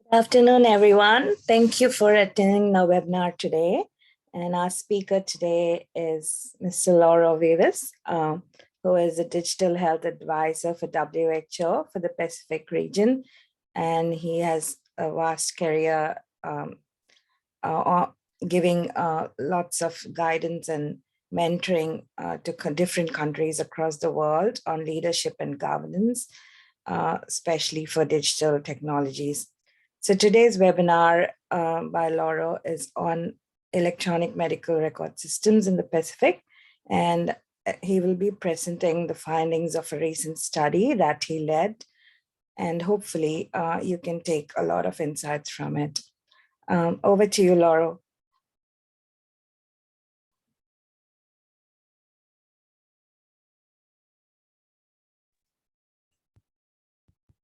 Good afternoon, everyone. Thank you for attending the webinar today. And our speaker today is Mr. Lauro Vives, who is a digital health advisor for WHO for the Pacific region. And he has a vast career giving lots of guidance and mentoring to different countries across the world on leadership and governance, especially for digital technologies. So today's webinar by Lauro is on electronic medical record systems in the Pacific, and he will be presenting the findings of a recent study that he led, and hopefully you can take a lot of insights from it. Over to you, Lauro.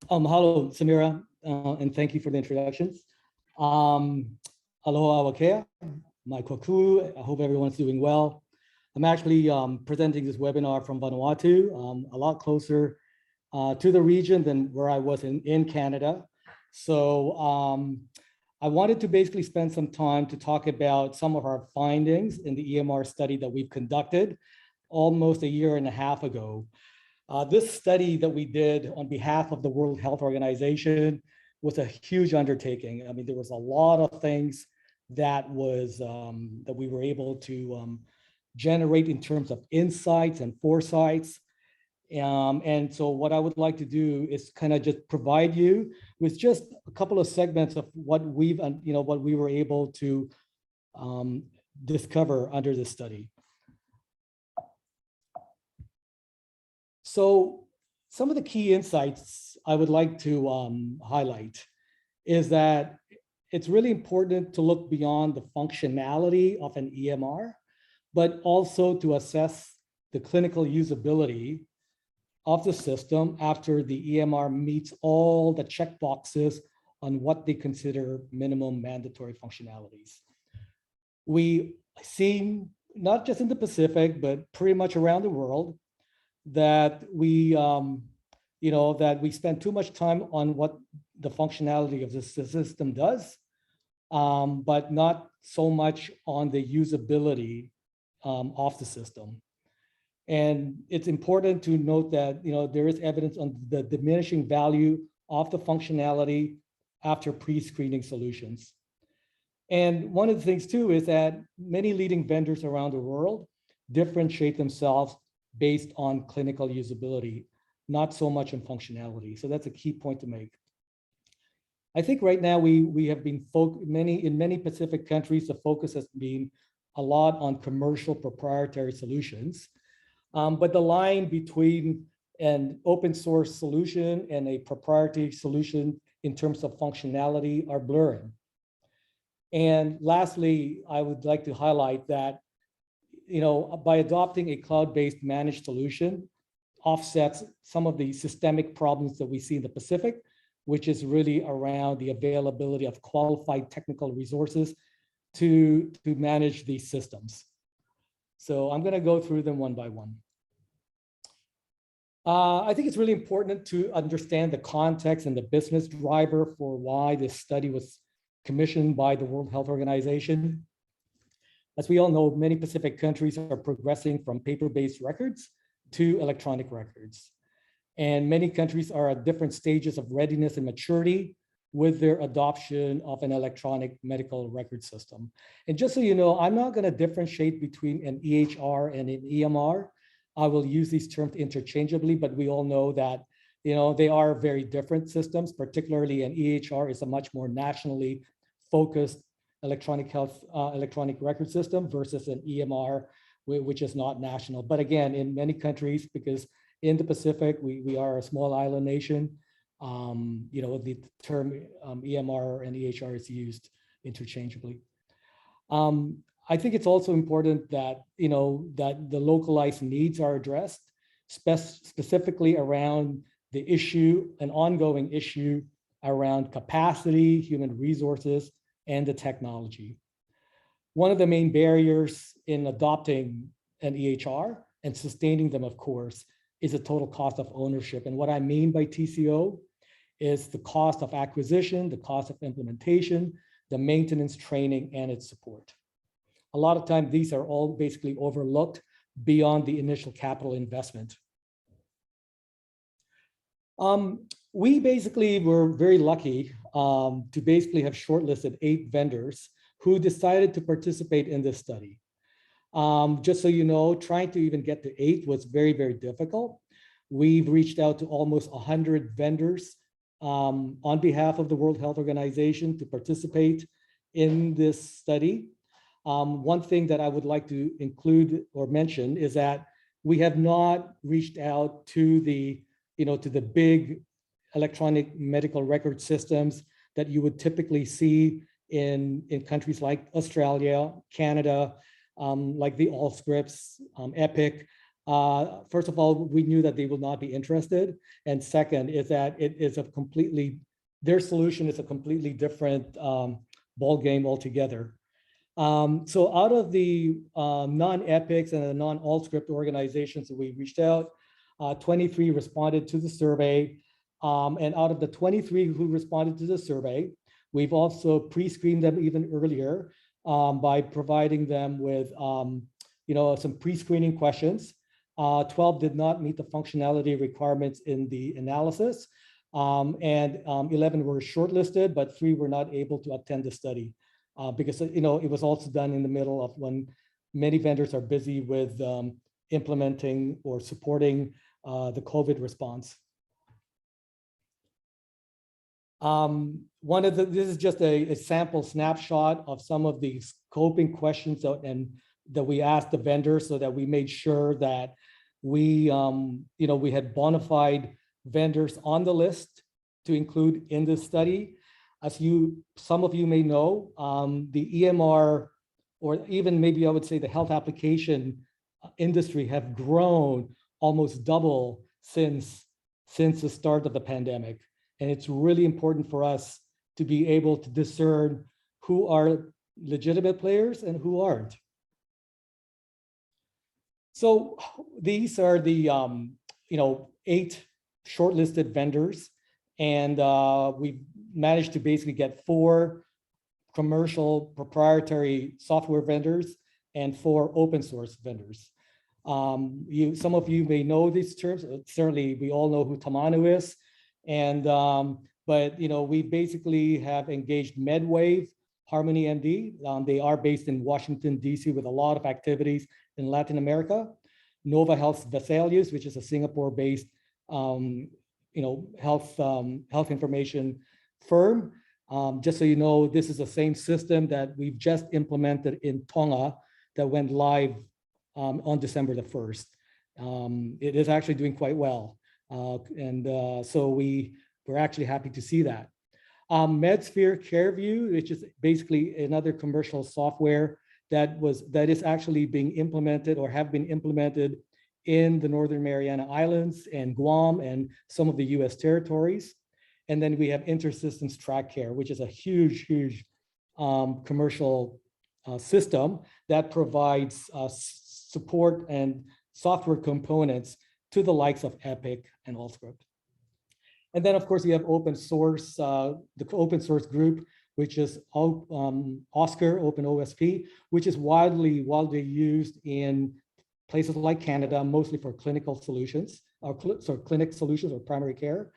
Hello, Samira, and thank you for the introductions. Aloha awakea, mai koku. I hope everyone's doing well. I'm actually presenting this webinar from Vanuatu, a lot closer to the region than where I was in Canada. So I wanted to basically spend some time to talk about some of our findings in the EMR study that we've conducted almost a year and a half ago. This study that we did on behalf of the World Health Organization was a huge undertaking. I mean, there was a lot of things that we were able to generate in terms of insights and foresights. And so what I would like to do is kind of just provide you with just a couple of segments of what we were able to discover under this study. So some of the key insights I would like to highlight is that it's really important to look beyond the functionality of an EMR, but also to assess the clinical usability of the system after the EMR meets all the checkboxes on what they consider minimum mandatory functionalities. We see, not just in the Pacific, but pretty much around the world, that we spend too much time on what the functionality of the system does, but not so much on the usability of the system. And it's important to note that there is evidence on the diminishing value of the functionality after pre-screening solutions. And one of the things too is that many leading vendors around the world differentiate themselves based on clinical usability, not so much on functionality. So that's a key point to make. I think right now we have been in many Pacific countries, the focus has been a lot on commercial proprietary solutions. But the line between an open source solution and a proprietary solution in terms of functionality are blurring. And lastly, I would like to highlight that by adopting a cloud-based managed solution offsets some of the systemic problems that we see in the Pacific, which is really around the availability of qualified technical resources to manage these systems. So I'm going to go through them one by one. I think it's really important to understand the context and the business driver for why this study was commissioned by the World Health Organization. As we all know, many Pacific countries are progressing from paper-based records to electronic records. And many countries are at different stages of readiness and maturity with their adoption of an electronic medical record system. And just so you know, I'm not going to differentiate between an EHR and an EMR. I will use these terms interchangeably, but we all know that they are very different systems, particularly an EHR is a much more nationally focused electronic record system versus an EMR, which is not national. But again, in many countries, because in the Pacific, we are a small island nation, the term EMR and EHR is used interchangeably. I think it's also important that, that the localized needs are addressed, specifically around the issue, an ongoing issue around capacity, human resources, and the technology. One of the main barriers in adopting an EHR and sustaining them, of course, is the total cost of ownership. And what I mean by TCO is the cost of acquisition, the cost of implementation, the maintenance, training, and its support. A lot of times, these are all basically overlooked beyond the initial capital investment. We basically were very lucky to basically have shortlisted 8 vendors who decided to participate in this study. Just so you know, trying to even get to 8 was very, very difficult. We've reached out to almost 100 vendors on behalf of the World Health Organization to participate in this study. One thing that I would like to include or mention is that we have not reached out to the, to the big electronic medical record systems that you would typically see in countries like Australia, Canada, like the Allscripts, Epic. First of all, we knew that they will not be interested. And second is that it is a completely, their solution is a completely different ball game altogether. So out of the non-Epics and the non-Allscript organizations that we reached out, 23 responded to the survey. And out of the 23 who responded to the survey, we've also pre-screened them even earlier by providing them with some pre-screening questions. 12 did not meet the functionality requirements in the analysis, and 11 were shortlisted, but 3 were not able to attend the study because it was also done in the middle of when many vendors are busy with implementing or supporting the COVID response. This is just a sample snapshot of some of the scoping questions that we asked the vendors, so that we made sure that we had bona fide vendors on the list to include in this study. As some of you may know, the EMR, or even maybe I would say the health application industry, have grown almost double since the start of the pandemic. And it's really important for us to be able to discern who are legitimate players and who aren't. So these are the 8 shortlisted vendors, and we managed to basically get 4 commercial proprietary software vendors and 4 open source vendors. Some of you may know these terms. Certainly, we all know who Tamanu is. And but we basically have engaged MedWave, Harmony MD. They are based in Washington, DC, with a lot of activities in Latin America. Nova Health Vesalius, which is a Singapore-based health information firm. Just so you know, this is the same system that we've just implemented in Tonga that went live on December the 1st. It is actually doing quite well. So we're actually happy to see that. MedSphere CareView, which is basically another commercial software that is actually being implemented or have been implemented in the Northern Mariana Islands and Guam and some of the US territories. And then we have InterSystems TrackCare, which is a huge commercial system that provides support and software components to the likes of Epic and Allscript. And then, of course, you have open source, the open source group, which is OSCAR, Open OSP, which is widely used in places like Canada, mostly for clinical solutions, or clinic solutions or primary care.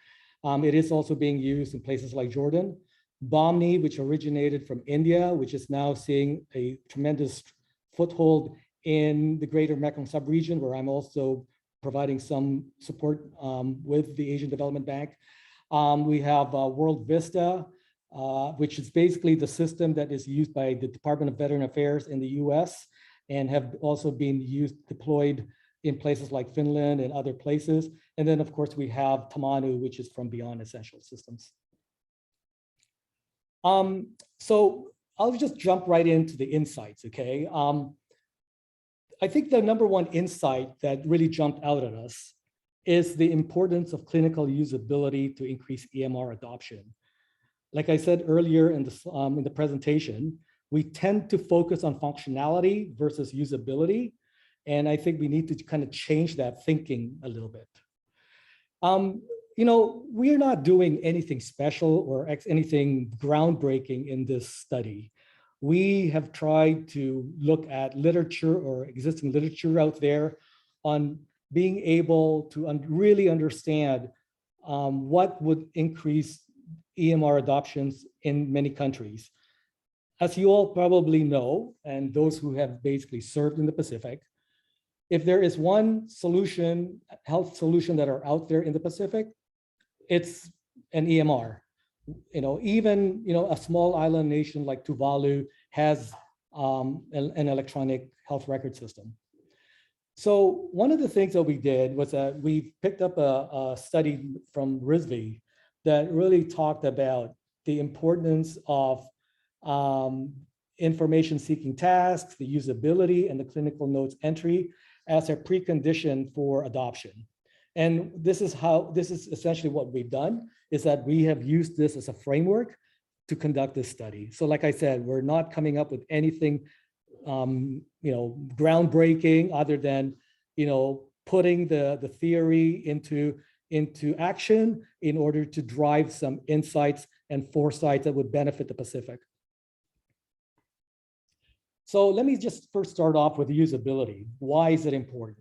It is also being used in places like Jordan. Bomni, which originated from India, which is now seeing a tremendous foothold in the greater Mekong sub-region, where I'm also providing some support with the Asian Development Bank. We have World Vista, which is basically the system that is used by the Department of Veteran Affairs in the US and have also been deployed in places like Finland and other places. And then, of course, we have Tamanu, which is from Beyond Essential Systems. So I'll just jump right into the insights, okay? I think the number one insight that really jumped out at us is the importance of clinical usability to increase EMR adoption. Like I said earlier in the presentation, we tend to focus on functionality versus usability. And I think we need to kind of change that thinking a little bit. we're not doing anything special or anything groundbreaking in this study. We have tried to look at literature or existing literature out there on being able to really understand what would increase EMR adoptions in many countries. As you all probably know, and those who have basically served in the Pacific, if there is one solution, health solution that are out there in the Pacific, it's an EMR. Even a small island nation like Tuvalu has an electronic health record system. So one of the things that we did was that we picked up a study from RISV that really talked about the importance of information seeking tasks, the usability, and the clinical notes entry as a precondition for adoption. And this is essentially what we've done, is that we have used this as a framework to conduct this study. So like I said, we're not coming up with anything groundbreaking other than putting the theory into action in order to drive some insights and foresights that would benefit the Pacific. So let me just first start off with usability. Why is it important?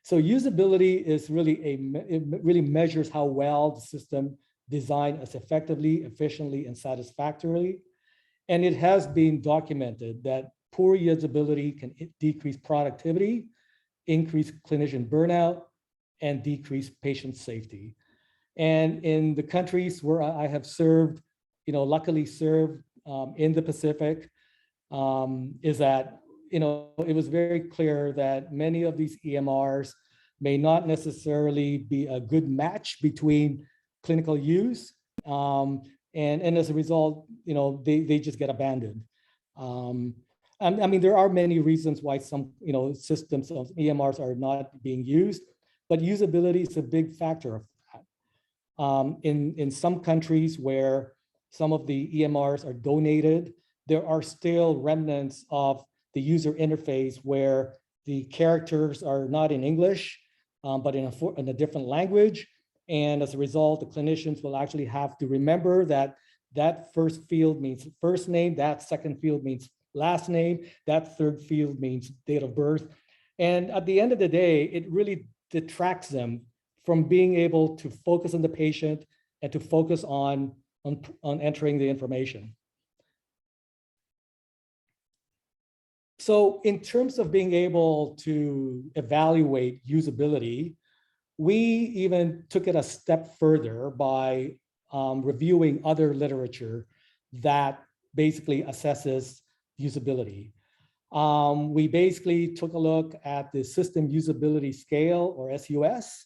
So usability is it really measures how well the system designed as effectively, efficiently, and satisfactorily. And it has been documented that poor usability can decrease productivity, increase clinician burnout, and decrease patient safety. And in the countries where I have served, luckily served in the Pacific, is that it was very clear that many of these EMRs may not necessarily be a good match between clinical use, and as a result, they just get abandoned. I mean, there are many reasons why some systems of EMRs are not being used, but usability is a big factor of that. In some countries where some of the EMRs are donated, there are still remnants of the user interface where the characters are not in English, but in a different language. And as a result, the clinicians will actually have to remember that first field means first name, that second field means last name, that third field means date of birth. And at the end of the day, it really detracts them from being able to focus on the patient and to focus on entering the information. So in terms of being able to evaluate usability, we even took it a step further by reviewing other literature that basically assesses usability. We basically took a look at the system usability scale, or SUS,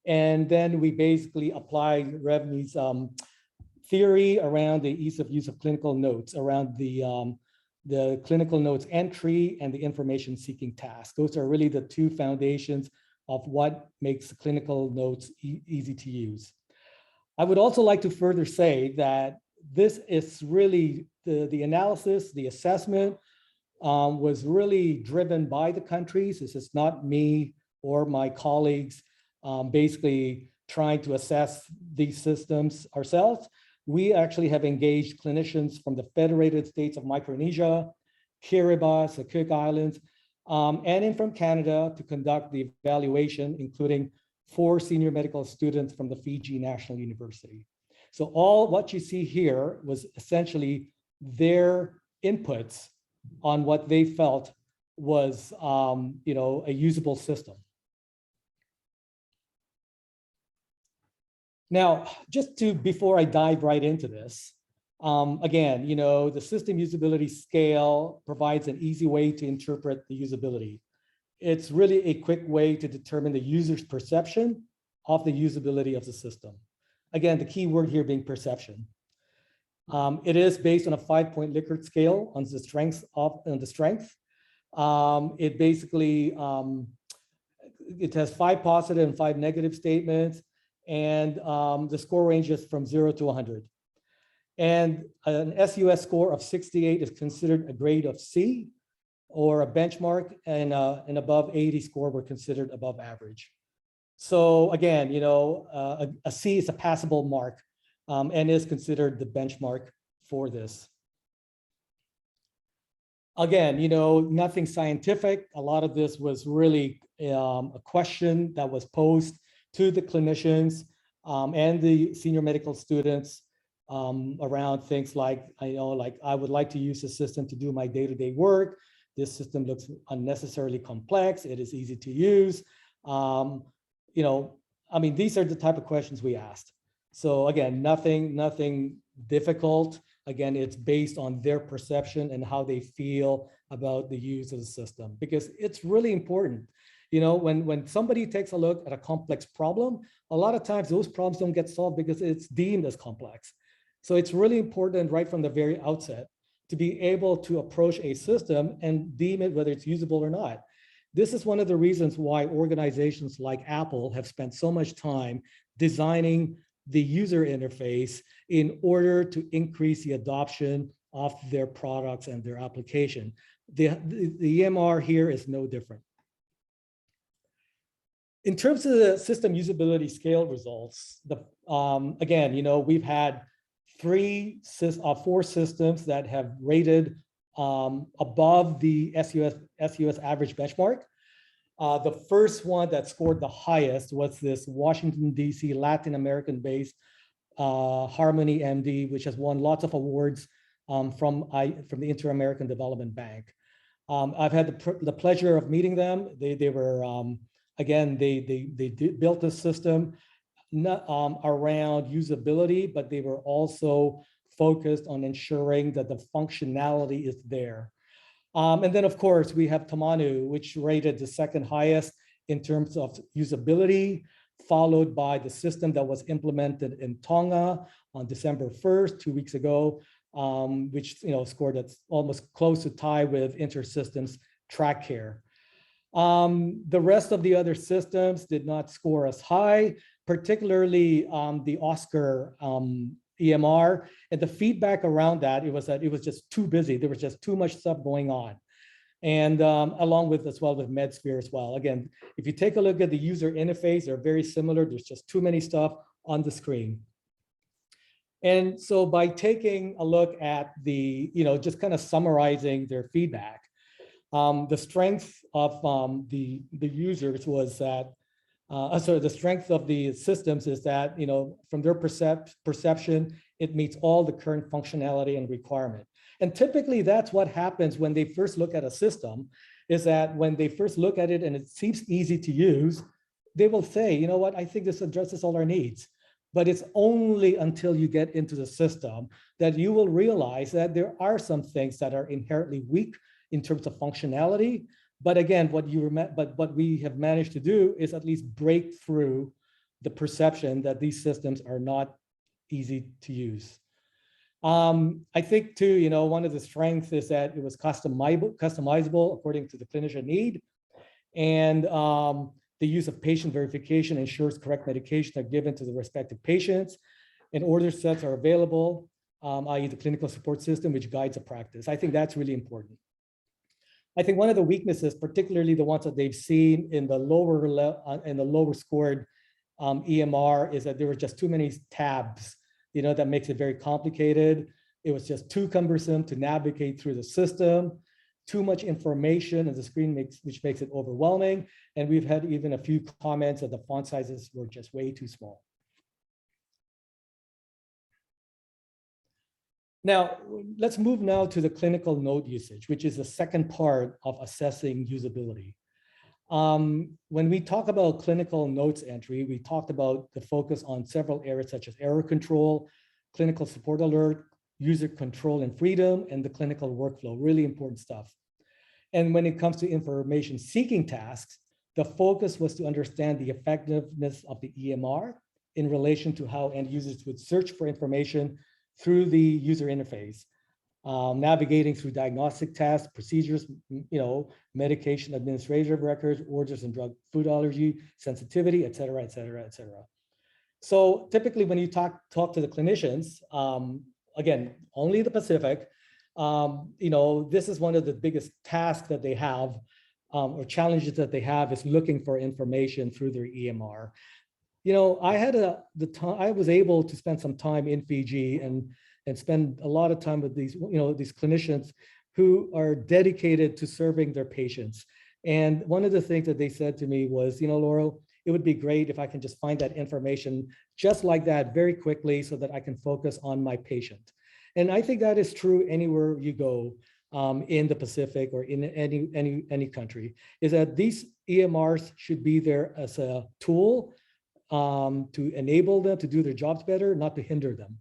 and then we basically applied Revney's theory around the ease of use of clinical notes, around the clinical notes entry and the information seeking task. Those are really the two foundations of what makes clinical notes easy to use. I would also like to further say that this is really the analysis, the assessment was really driven by the countries. This is not me or my colleagues basically trying to assess these systems ourselves. We actually have engaged clinicians from the Federated States of Micronesia, Kiribati, the Cook Islands, and from Canada to conduct the evaluation, including 4 senior medical students from the Fiji National University. So all what you see here was essentially their inputs on what they felt was a usable system. Now, before I dive right into this, again, the system usability scale provides an easy way to interpret the usability. It's really a quick way to determine the user's perception of the usability of the system. Again, the key word here being perception. It is based on a 5-point Likert scale on the strength. It basically, it has 5 positive and 5 negative statements, and the score ranges from 0 to 100. And an SUS score of 68 is considered a grade of C or a benchmark, and an above 80 score were considered above average. So again, a C is a passable mark and is considered the benchmark for this. Again, nothing scientific. A lot of this was really a question that was posed to the clinicians and the senior medical students around things like, I would like to use the system to do my day-to-day work. This system looks unnecessarily complex. It is easy to use. These are the type of questions we asked. So again, nothing difficult. Again, it's based on their perception and how they feel about the use of the system, because it's really important. When somebody takes a look at a complex problem, a lot of times those problems don't get solved because it's deemed as complex. So it's really important right from the very outset to be able to approach a system and deem it whether it's usable or not. This is one of the reasons why organizations like Apple have spent so much time designing the user interface in order to increase the adoption of their products and their application. The EMR here is no different. In terms of the system usability scale results, again, we've had 4 systems that have rated above the SUS average benchmark. The first one that scored the highest was this Washington, D.C. Latin American-based Harmony MD, which has won lots of awards from the Inter-American Development Bank. I've had the pleasure of meeting them. They were, again, they built this system around usability, but they were also focused on ensuring that the functionality is there. And then, of course, we have Tamanu, which rated the second highest in terms of usability, followed by the system that was implemented in Tonga on December 1st, 2 weeks ago, which scored at almost close to tie with InterSystems TrackCare. The rest of the other systems did not score as high, particularly the Oscar EMR, and the feedback around that, it was just too busy. There was just too much stuff going on. And along with as well with MedSphere as well. Again, if you take a look at the user interface, they're very similar. There's just too many stuff on the screen. And so by taking a look at the, just kind of summarizing their feedback, the strength of the users was that, the strength of the systems is that, from their perception, it meets all the current functionality and requirement. And typically that's what happens when they first look at a system, is that when they first look at it and it seems easy to use, they will say, you know what, I think this addresses all our needs. But it's only until you get into the system that you will realize that there are some things that are inherently weak in terms of functionality. But again, what we have managed to do is at least break through the perception that these systems are not easy to use. I think too, one of the strengths is that it was customizable according to the clinician need. And the use of patient verification ensures correct medications are given to the respective patients, and order sets are available, i.e. the clinical support system, which guides the practice. I think that's really important. I think one of the weaknesses, particularly the ones that they've seen in the lower scored EMR, is that there were just too many tabs, that makes it very complicated. It was just too cumbersome to navigate through the system, too much information on the screen, which makes it overwhelming. And we've had even a few comments that the font sizes were just way too small. Now, let's move now to the clinical note usage, which is the second part of assessing usability. When we talk about clinical notes entry, we talked about the focus on several areas such as error control, clinical support alert, user control and freedom, and the clinical workflow, really important stuff. And when it comes to information seeking tasks, the focus was to understand the effectiveness of the EMR in relation to how end users would search for information through the user interface, navigating through diagnostic tests, procedures, medication administrative records, orders and drug food allergy, sensitivity, et cetera, et cetera, et cetera. So typically when you talk to the clinicians, again, only the Pacific, this is one of the biggest tasks that they have or challenges that they have is looking for information through their EMR. You know, I was able to spend some time in Fiji and spend a lot of time with these, these clinicians who are dedicated to serving their patients. And one of the things that they said to me was, Lauro, it would be great if I can just find that information just like that very quickly so that I can focus on my patient. And I think that is true anywhere you go in the Pacific or in any country, is that these EMRs should be there as a tool to enable them to do their jobs better, not to hinder them.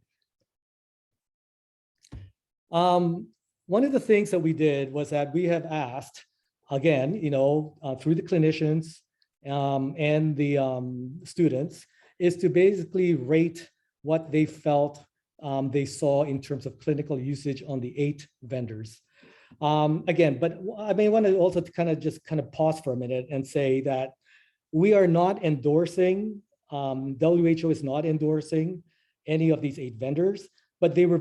One of the things that we did was that we have asked, again, through the clinicians and the students, is to basically rate what they felt they saw in terms of clinical usage on the 8 vendors. Again, but I may want to also kind of pause for a minute and say that we are not endorsing, WHO is not endorsing any of these 8 vendors, but they were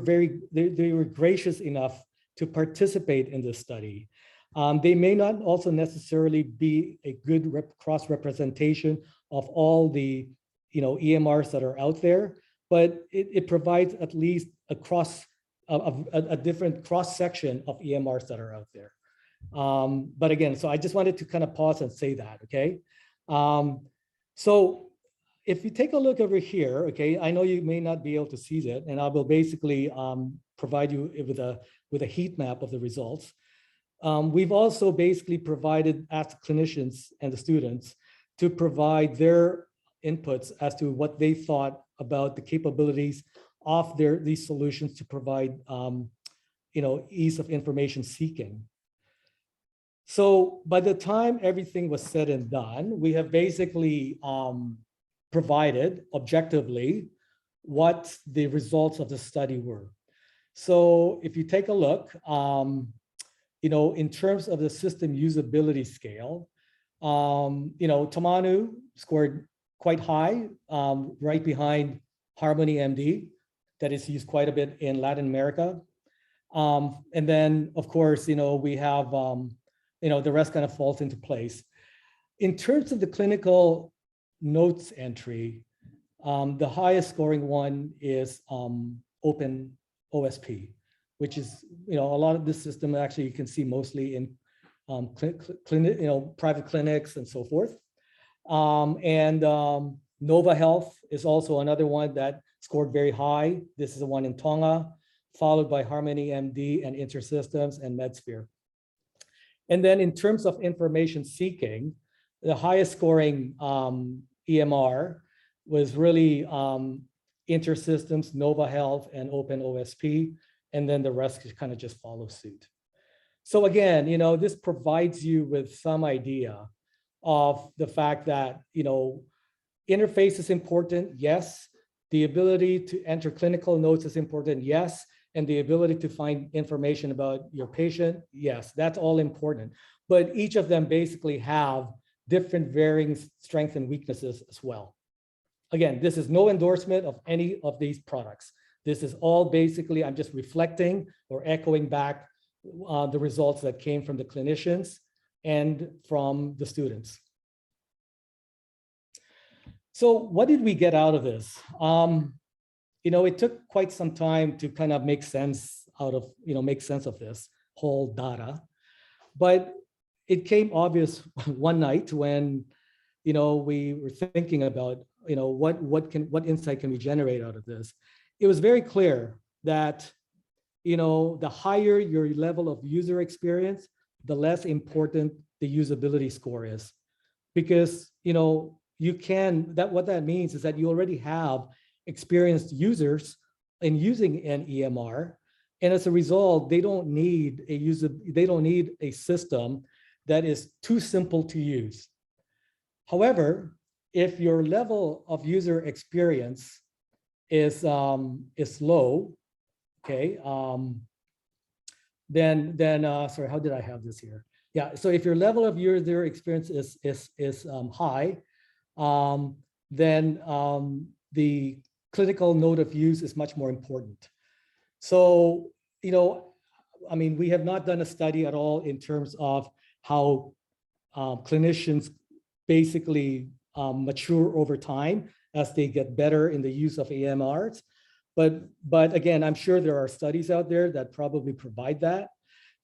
they were gracious enough to participate in this study. They may not also necessarily be a good cross representation of all the EMRs that are out there, but it provides at least a different cross section of EMRs that are out there. But again, so I just wanted to kind of pause and say that, okay? So if you take a look over here, okay, I know you may not be able to see that, and I will basically provide you with a heat map of the results. We've also basically provided, asked clinicians and the students to provide their inputs as to what they thought about the capabilities of these solutions to provide ease of information seeking. So by the time everything was said and done, we have basically provided objectively what the results of the study were. So if you take a look, in terms of the system usability scale, Tamanu scored quite high, right behind Harmony MD, that is used quite a bit in Latin America. And then, of course, we have, the rest kind of falls into place. In terms of the clinical notes entry, the highest scoring one is Open OSP, which is, a lot of this system actually you can see mostly in private clinics and so forth. Nova Health is also another one that scored very high. This is the one in Tonga, followed by Harmony MD and InterSystems and MedSphere. And then in terms of information seeking, the highest scoring EMR was really InterSystems, Nova Health, and Open OSP, and then the rest kind of just follow suit. So again, this provides you with some idea of the fact that, interface is important, yes. The ability to enter clinical notes is important, yes. And the ability to find information about your patient, yes, that's all important. But each of them basically have different varying strengths and weaknesses as well. Again, this is no endorsement of any of these products. This is all basically, I'm just reflecting or echoing back the results that came from the clinicians and from the students. So what did we get out of this? It took quite some time to kind of make sense of this whole data, but it came obvious one night when, we were thinking about, what insight can we generate out of this? It was very clear that, the higher your level of user experience, the less important the usability score is, because, what that means is that you already have experienced users in using an EMR, and as a result, they don't need a system that is too simple to use. However, if your level of user experience is low, okay, then sorry, how did I have this here? Yeah, so if your level of user experience is high, then the clinical note of use is much more important. So, we have not done a study at all in terms of how clinicians basically mature over time as they get better in the use of EMRs. But again, I'm sure there are studies out there that probably provide that.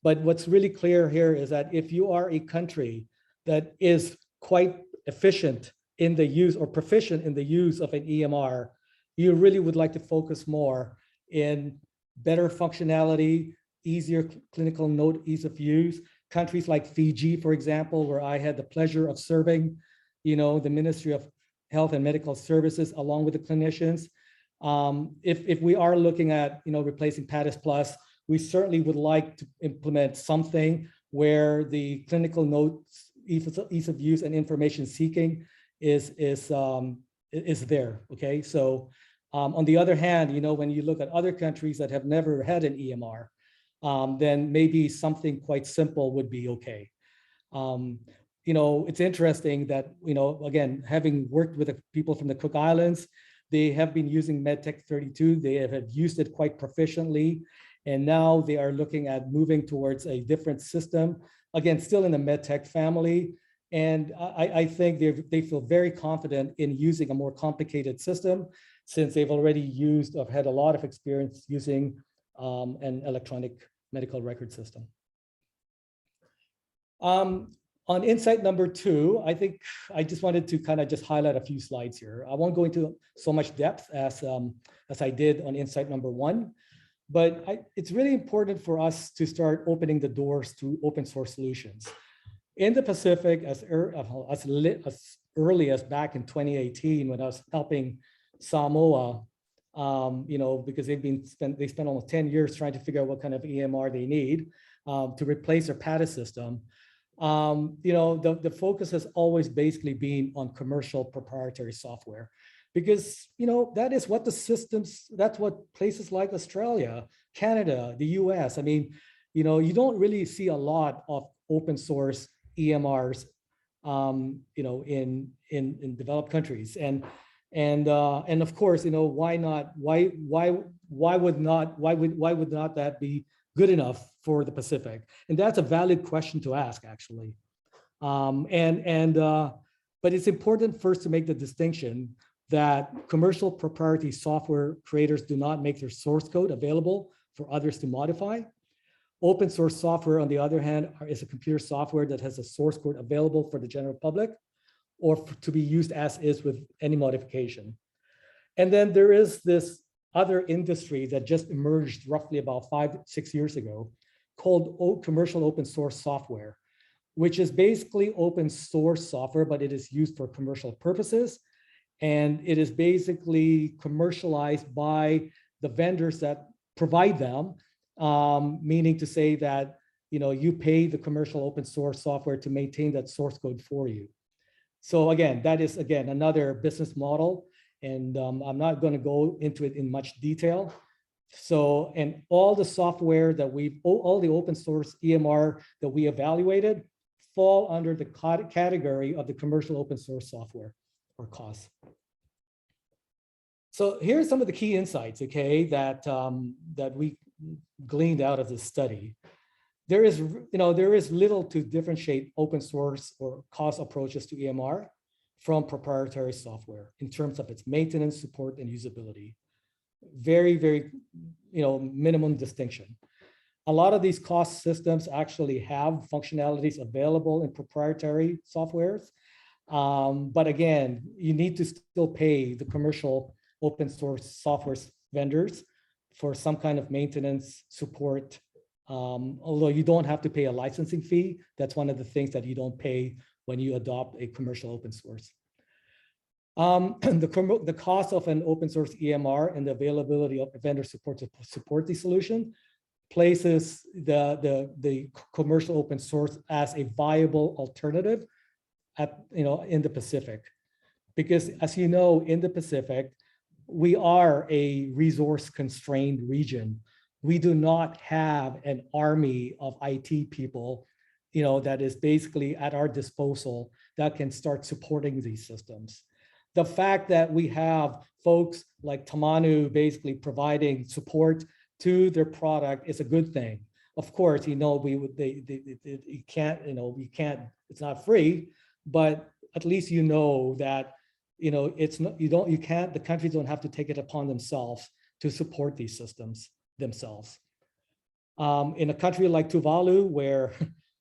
But what's really clear here is that if you are a country that is quite efficient in the use or proficient in the use of an EMR, you really would like to focus more in better functionality, easier clinical note, ease of use. Countries like Fiji, for example, where I had the pleasure of serving, the Ministry of Health and Medical Services along with the clinicians. If we are looking at, replacing PADIS Plus, we certainly would like to implement something where the clinical notes, ease of use and information seeking is there, okay? So on the other hand, when you look at other countries that have never had an EMR, then maybe something quite simple would be okay. It's interesting that, again, having worked with the people from the Cook Islands, they have been using MedTech 32. They have used it quite proficiently. And now they are looking at moving towards a different system, again, still in the MedTech family. And I think they feel very confident in using a more complicated system since they've already had a lot of experience using an electronic medical record system. On insight number 2, I think I just wanted to kind of just highlight a few slides here. I won't go into so much depth as I did on insight number 1, but it's really important for us to start opening the doors to open source solutions. In the Pacific, as early as back in 2018, when I was helping Samoa, because they spent almost 10 years trying to figure out what kind of EMR they need to replace their PADIS system. The focus has always basically been on commercial proprietary software, because that is what that's what places like Australia, Canada, the US, you don't really see a lot of open source EMRs in developed countries. And of course, why would not that be good enough for the Pacific? And that's a valid question to ask, actually. But it's important first to make the distinction that commercial proprietary software creators do not make their source code available for others to modify. Open source software, on the other hand, is a computer software that has a source code available for the general public or to be used as is with any modification. And then there is this other industry that just emerged roughly about 5-6 years ago called commercial open source software, which is basically open source software, but it is used for commercial purposes. And it is basically commercialized by the vendors that provide them, meaning to say that you pay the commercial open source software to maintain that source code for you. So again, that is another business model. And I'm not going to go into it in much detail. So, and all the software that all the open source EMR that we evaluated fall under the category of the commercial open source software or COS. So here's some of the key insights, okay, that we gleaned out of this study. There is little to differentiate open source or COS approaches to EMR from proprietary software in terms of its maintenance, support, and usability. Very, very, minimum distinction. A lot of these COS systems actually have functionalities available in proprietary softwares. But again, you need to still pay the commercial open source software vendors for some kind of maintenance support. Although you don't have to pay a licensing fee, that's one of the things that you don't pay when you adopt a commercial open source. The cost of an open source EMR and the availability of vendor support to support the solution places the commercial open source as a viable alternative in the Pacific. Because as you know, in the Pacific, we are a resource constrained region. We do not have an army of IT people, that is basically at our disposal that can start supporting these systems. The fact that we have folks like Tamanu basically providing support to their product is a good thing. Of course, we would, you can't, you can't, it's not free, but at least that, it's not, you can't, the countries don't have to take it upon themselves to support these systems themselves. In a country like Tuvalu, where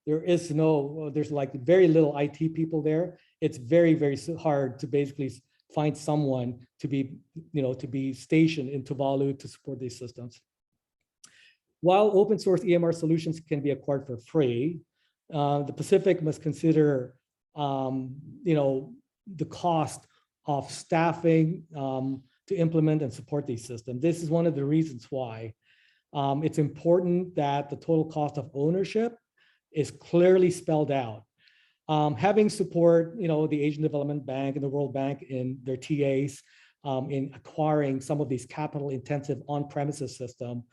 there's like very little IT people there, it's very, very hard to basically find someone to be, to be stationed in Tuvalu to support these systems. While open source EMR solutions can be acquired for free, the Pacific must consider, the cost of staffing to implement and support these systems. This is one of the reasons why it's important that the total cost of ownership is clearly spelled out. Having support, the Asian Development Bank and the World Bank in their TAs in acquiring some of these capital intensive on-premises system,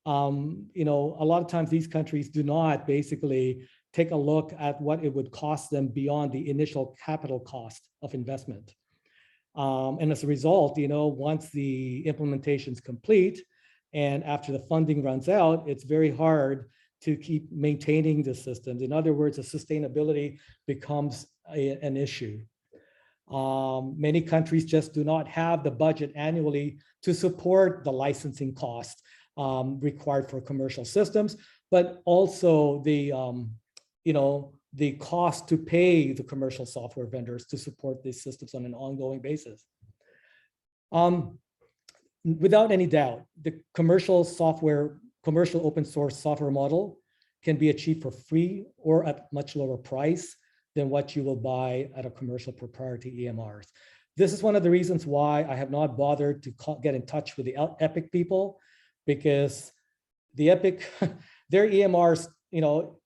a lot of times these countries do not basically take a look at what it would cost them beyond the initial capital cost of investment. And as a result, once the implementation is complete and after the funding runs out, it's very hard to keep maintaining the systems. In other words, the sustainability becomes an issue. Many countries just do not have the budget annually to support the licensing cost required for commercial systems, but also the cost to pay the commercial software vendors to support these systems on an ongoing basis. Without any doubt, the commercial open source software model can be achieved for free or at much lower price than what you will buy at a commercial proprietary EMRs. This is one of the reasons why I have not bothered to get in touch with the Epic people, because the Epic, their EMRs,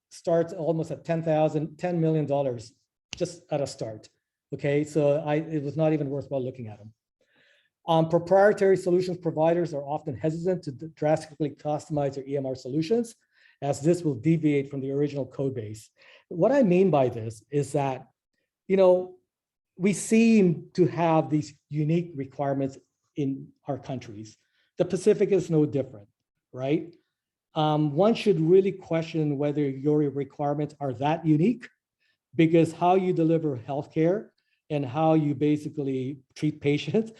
starts almost at $10 million just at a start. Okay, so it was not even worthwhile looking at them. Proprietary solutions providers are often hesitant to drastically customize their EMR solutions, as this will deviate from the original code base. What I mean by this is that, we seem to have these unique requirements in our countries. The Pacific is no different, right? One should really question whether your requirements are that unique, because how you deliver healthcare and how you basically treat patients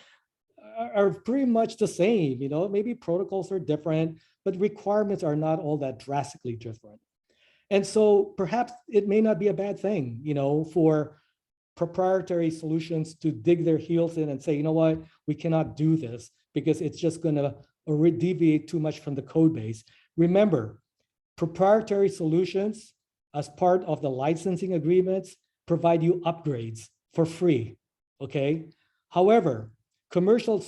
are pretty much the same. Maybe protocols are different, but requirements are not all that drastically different. And so perhaps it may not be a bad thing, for proprietary solutions to dig their heels in and say, what, we cannot do this because it's just going to deviate too much from the code base. Remember, proprietary solutions as part of the licensing agreements provide you upgrades for free, okay? However, commercial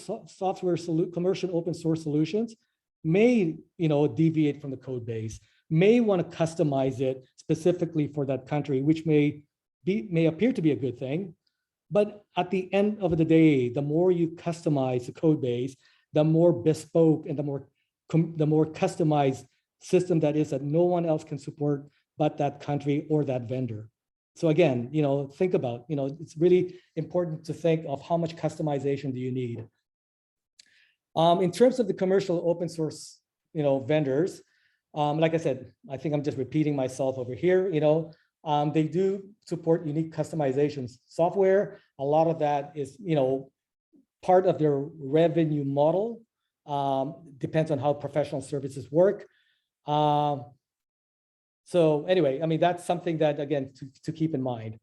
open source solutions may, deviate from the code base, may want to customize it specifically for that country, which may appear to be a good thing. But at the end of the day, the more you customize the code base, the more bespoke and the more customized system that is that no one else can support but that country or that vendor. So again, think about, it's really important to think of how much customization do you need. In terms of the commercial open source, vendors, like I said, I think I'm just repeating myself over here, they do support unique customizations software. A lot of that is, part of their revenue model. Depends on how professional services work. So anyway, that's something that, again, to keep in mind.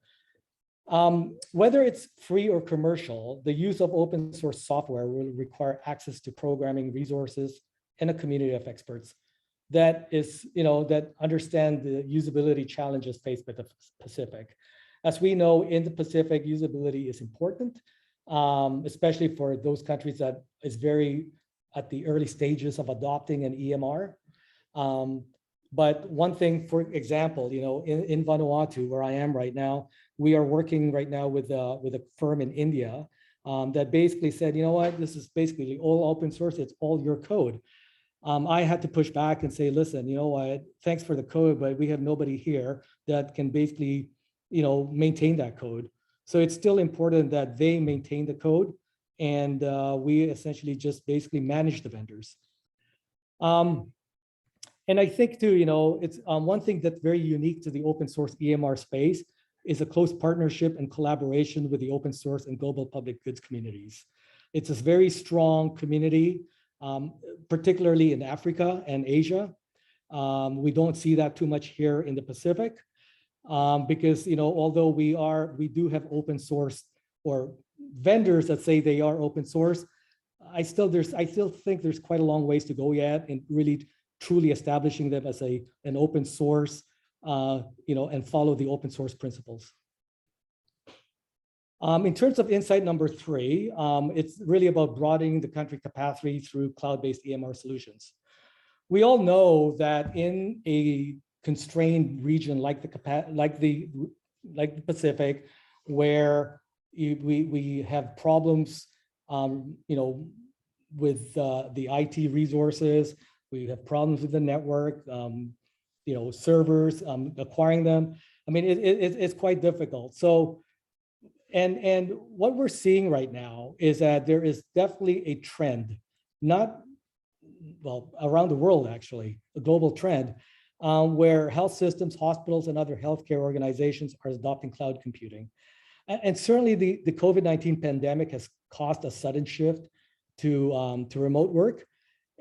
Whether it's free or commercial, the use of open source software will require access to programming resources and a community of experts that is, that understand the usability challenges faced by the Pacific. As we know, in the Pacific, usability is important, especially for those countries that is very at the early stages of adopting an EMR. But one thing, for example, in Vanuatu, where I am right now, we are working right now with a firm in India that basically said, this is basically all open source, it's all your code. I had to push back and say, listen, thanks for the code, but we have nobody here that can basically, maintain that code. So it's still important that they maintain the code, and we essentially just basically manage the vendors. And I think too, it's one thing that's very unique to the open source EMR space is a close partnership and collaboration with the open source and global public goods communities. It's a very strong community, particularly in Africa and Asia. We don't see that too much here in the Pacific because, although we do have open source or vendors that say they are open source, I still think there's quite a long ways to go yet in really truly establishing them as an open source, and follow the open source principles. In terms of insight number 3, it's really about broadening the country capacity through cloud-based EMR solutions. We all know that in a constrained region like the Pacific, where we have problems, with the IT resources, we have problems with the network, servers, acquiring them. I mean, it's quite difficult. So, and what we're seeing right now is that there is definitely a trend, around the world actually, a global trend, where health systems, hospitals, and other healthcare organizations are adopting cloud computing. And certainly the COVID-19 pandemic has caused a sudden shift to remote work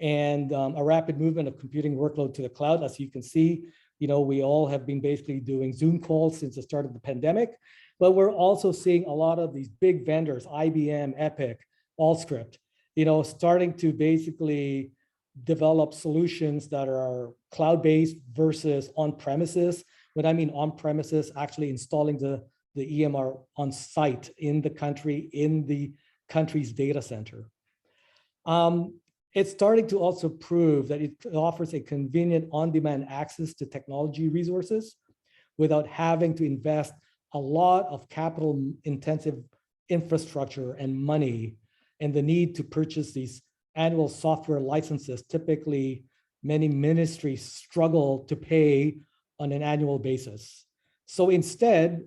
and a rapid movement of computing workload to the cloud. As you can see, we all have been basically doing Zoom calls since the start of the pandemic, but we're also seeing a lot of these big vendors, IBM, Epic, Allscript, starting to basically develop solutions that are cloud-based versus on-premises. What I mean on-premises, actually installing the EMR on site in the country's data center. It's starting to also prove that it offers a convenient on-demand access to technology resources without having to invest a lot of capital-intensive infrastructure and money, and the need to purchase these annual software licenses. Typically, many ministries struggle to pay on an annual basis. So instead,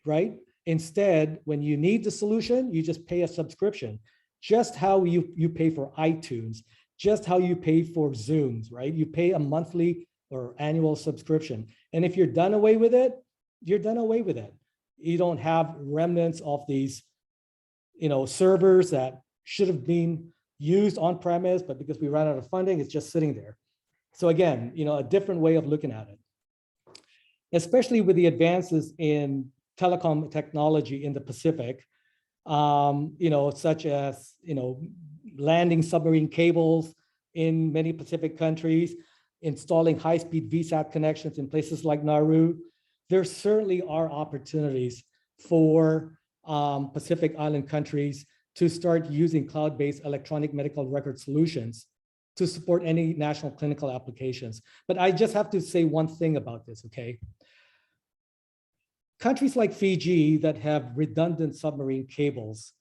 when you need the solution, you just pay a subscription. Just how you pay for iTunes, just how you pay for Zooms, right? You pay a monthly or annual subscription. And if you're done away with it, you're done away with it. You don't have remnants of these, servers that should have been used on premise, but because we ran out of funding, it's just sitting there. So again, a different way of looking at it. Especially with the advances in telecom technology in the Pacific, such as, landing submarine cables in many Pacific countries, installing high-speed VSAT connections in places like Nauru. There certainly are opportunities for Pacific Island countries to start using cloud-based electronic medical record solutions to support any national clinical applications. But I just have to say one thing about this, okay? Countries like Fiji that have redundant submarine cables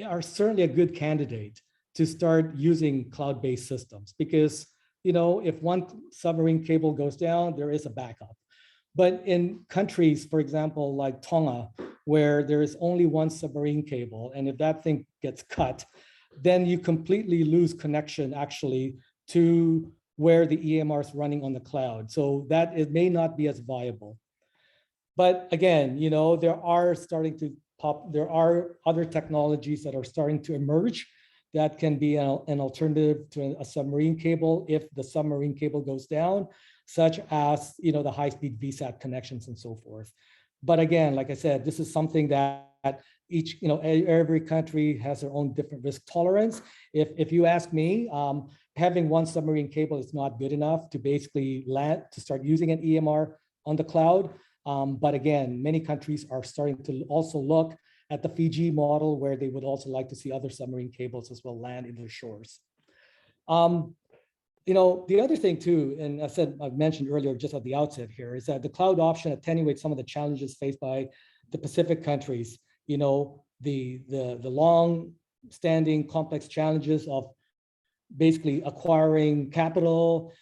are certainly a good candidate to start using cloud-based systems because, if one submarine cable goes down, there is a backup. But in countries, for example, like Tonga, where there is only one submarine cable, and if that thing gets cut, then you completely lose connection actually to where the EMR is running on the cloud. So that it may not be as viable. But again, there are other technologies that are starting to emerge that can be an alternative to a submarine cable if the submarine cable goes down, such as the high-speed VSAT connections and so forth. But again, like I said, this is something that every country has their own different risk tolerance. If you ask me, having one submarine cable is not good enough to basically start using an EMR on the cloud. But again, many countries are starting to also look at the Fiji model where they would also like to see other submarine cables as well land in their shores. The other thing too, and I've mentioned earlier just at the outset here, is that the cloud option attenuates some of the challenges faced by the Pacific countries. The long-standing complex challenges of basically acquiring capital,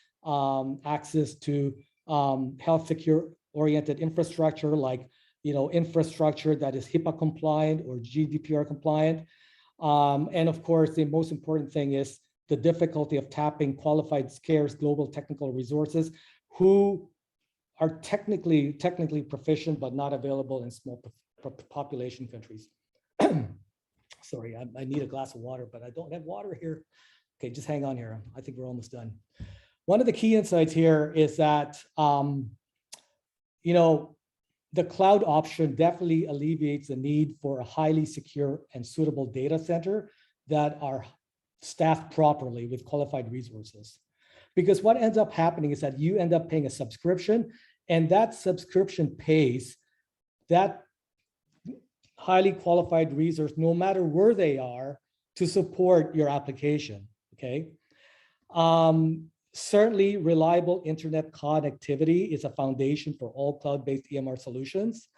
access to health secure oriented infrastructure like infrastructure that is HIPAA compliant or GDPR compliant. And of course, the most important thing is the difficulty of tapping qualified, scarce global technical resources who are technically proficient, but not available in small population countries. Sorry, I need a glass of water, but I don't have water here. Okay, just hang on here. I think we're almost done. One of the key insights here is that, the cloud option definitely alleviates the need for a highly secure and suitable data center that are staffed properly with qualified resources. Because what ends up happening is that you end up paying a subscription, and that subscription pays that highly qualified resource, no matter where they are, to support your application, okay? Certainly, reliable internet connectivity is a foundation for all cloud-based EMR solutions.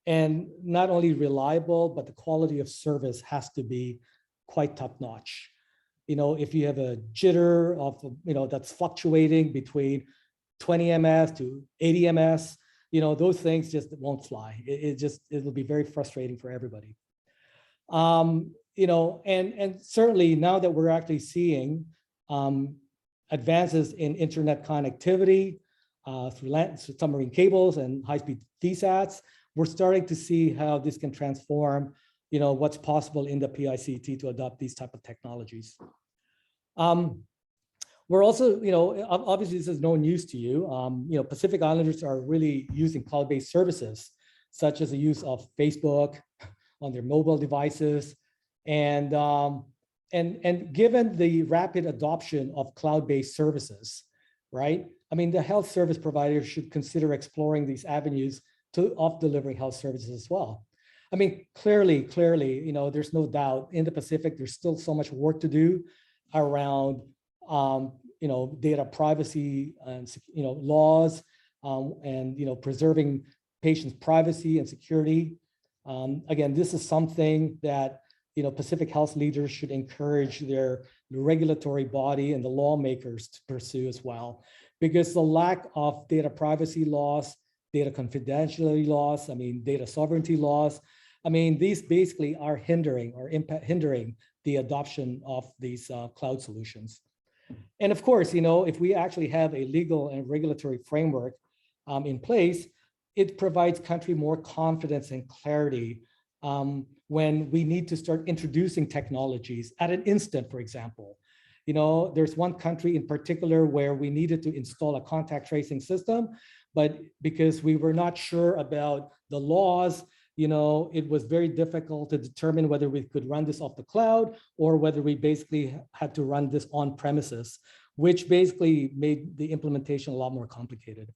And not only reliable, but the quality of service has to be quite top-notch. If you have a jitter of, that's fluctuating between 20 ms to 80 ms, those things just won't fly. It will be very frustrating for everybody. And certainly now that we're actually seeing advances in internet connectivity through submarine cables and high-speed VSATs, we're starting to see how this can transform, what's possible in the PICT to adopt these type of technologies. We're also, obviously this is no news to you. Pacific Islanders are really using cloud-based services, such as the use of Facebook on their mobile devices, and given the rapid adoption of cloud-based services, right? The health service providers should consider exploring these avenues of delivering health services as well. Clearly, there's no doubt in the Pacific, there's still so much work to do around, data privacy and, laws, and, preserving patients' privacy and security. Again, this is something that, Pacific health leaders should encourage their regulatory body and the lawmakers to pursue as well, because the lack of data privacy laws, data confidentiality laws, data sovereignty laws, these basically are hindering the adoption of these cloud solutions. And of course, if we actually have a legal and regulatory framework in place, it provides country more confidence and clarity when we need to start introducing technologies at an instant, for example. There's one country in particular where we needed to install a contact tracing system, but because we were not sure about the laws, it was very difficult to determine whether we could run this off the cloud or whether we basically had to run this on premises, which basically made the implementation a lot more complicated.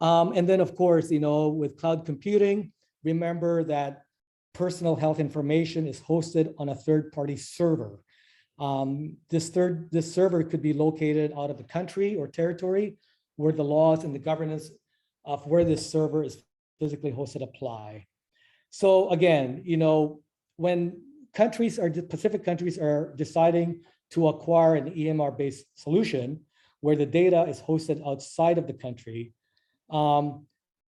And then of course, with cloud computing, remember that personal health information is hosted on a third-party server. This server could be located out of the country or territory where the laws and the governance of where this server is physically hosted apply. So again, when Pacific countries are deciding to acquire an EMR-based solution where the data is hosted outside of the country,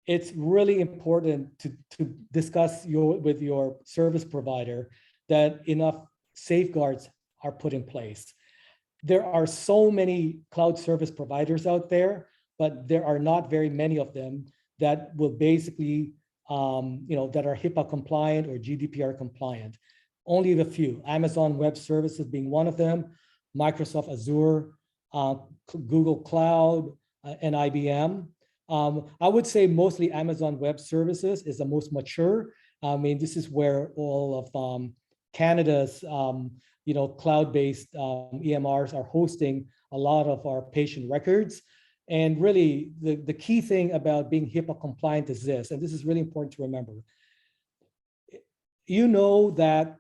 it's really important to discuss with your service provider that enough safeguards are put in place. There are so many cloud service providers out there, but there are not very many of them that will basically, that are HIPAA compliant or GDPR compliant. Only a few, Amazon Web Services being one of them, Microsoft Azure, Google Cloud, and IBM. I would say mostly Amazon Web Services is the most mature. This is where all of Canada's, cloud-based EMRs are hosting a lot of our patient records. And really, the key thing about being HIPAA compliant is this, and this is really important to remember. That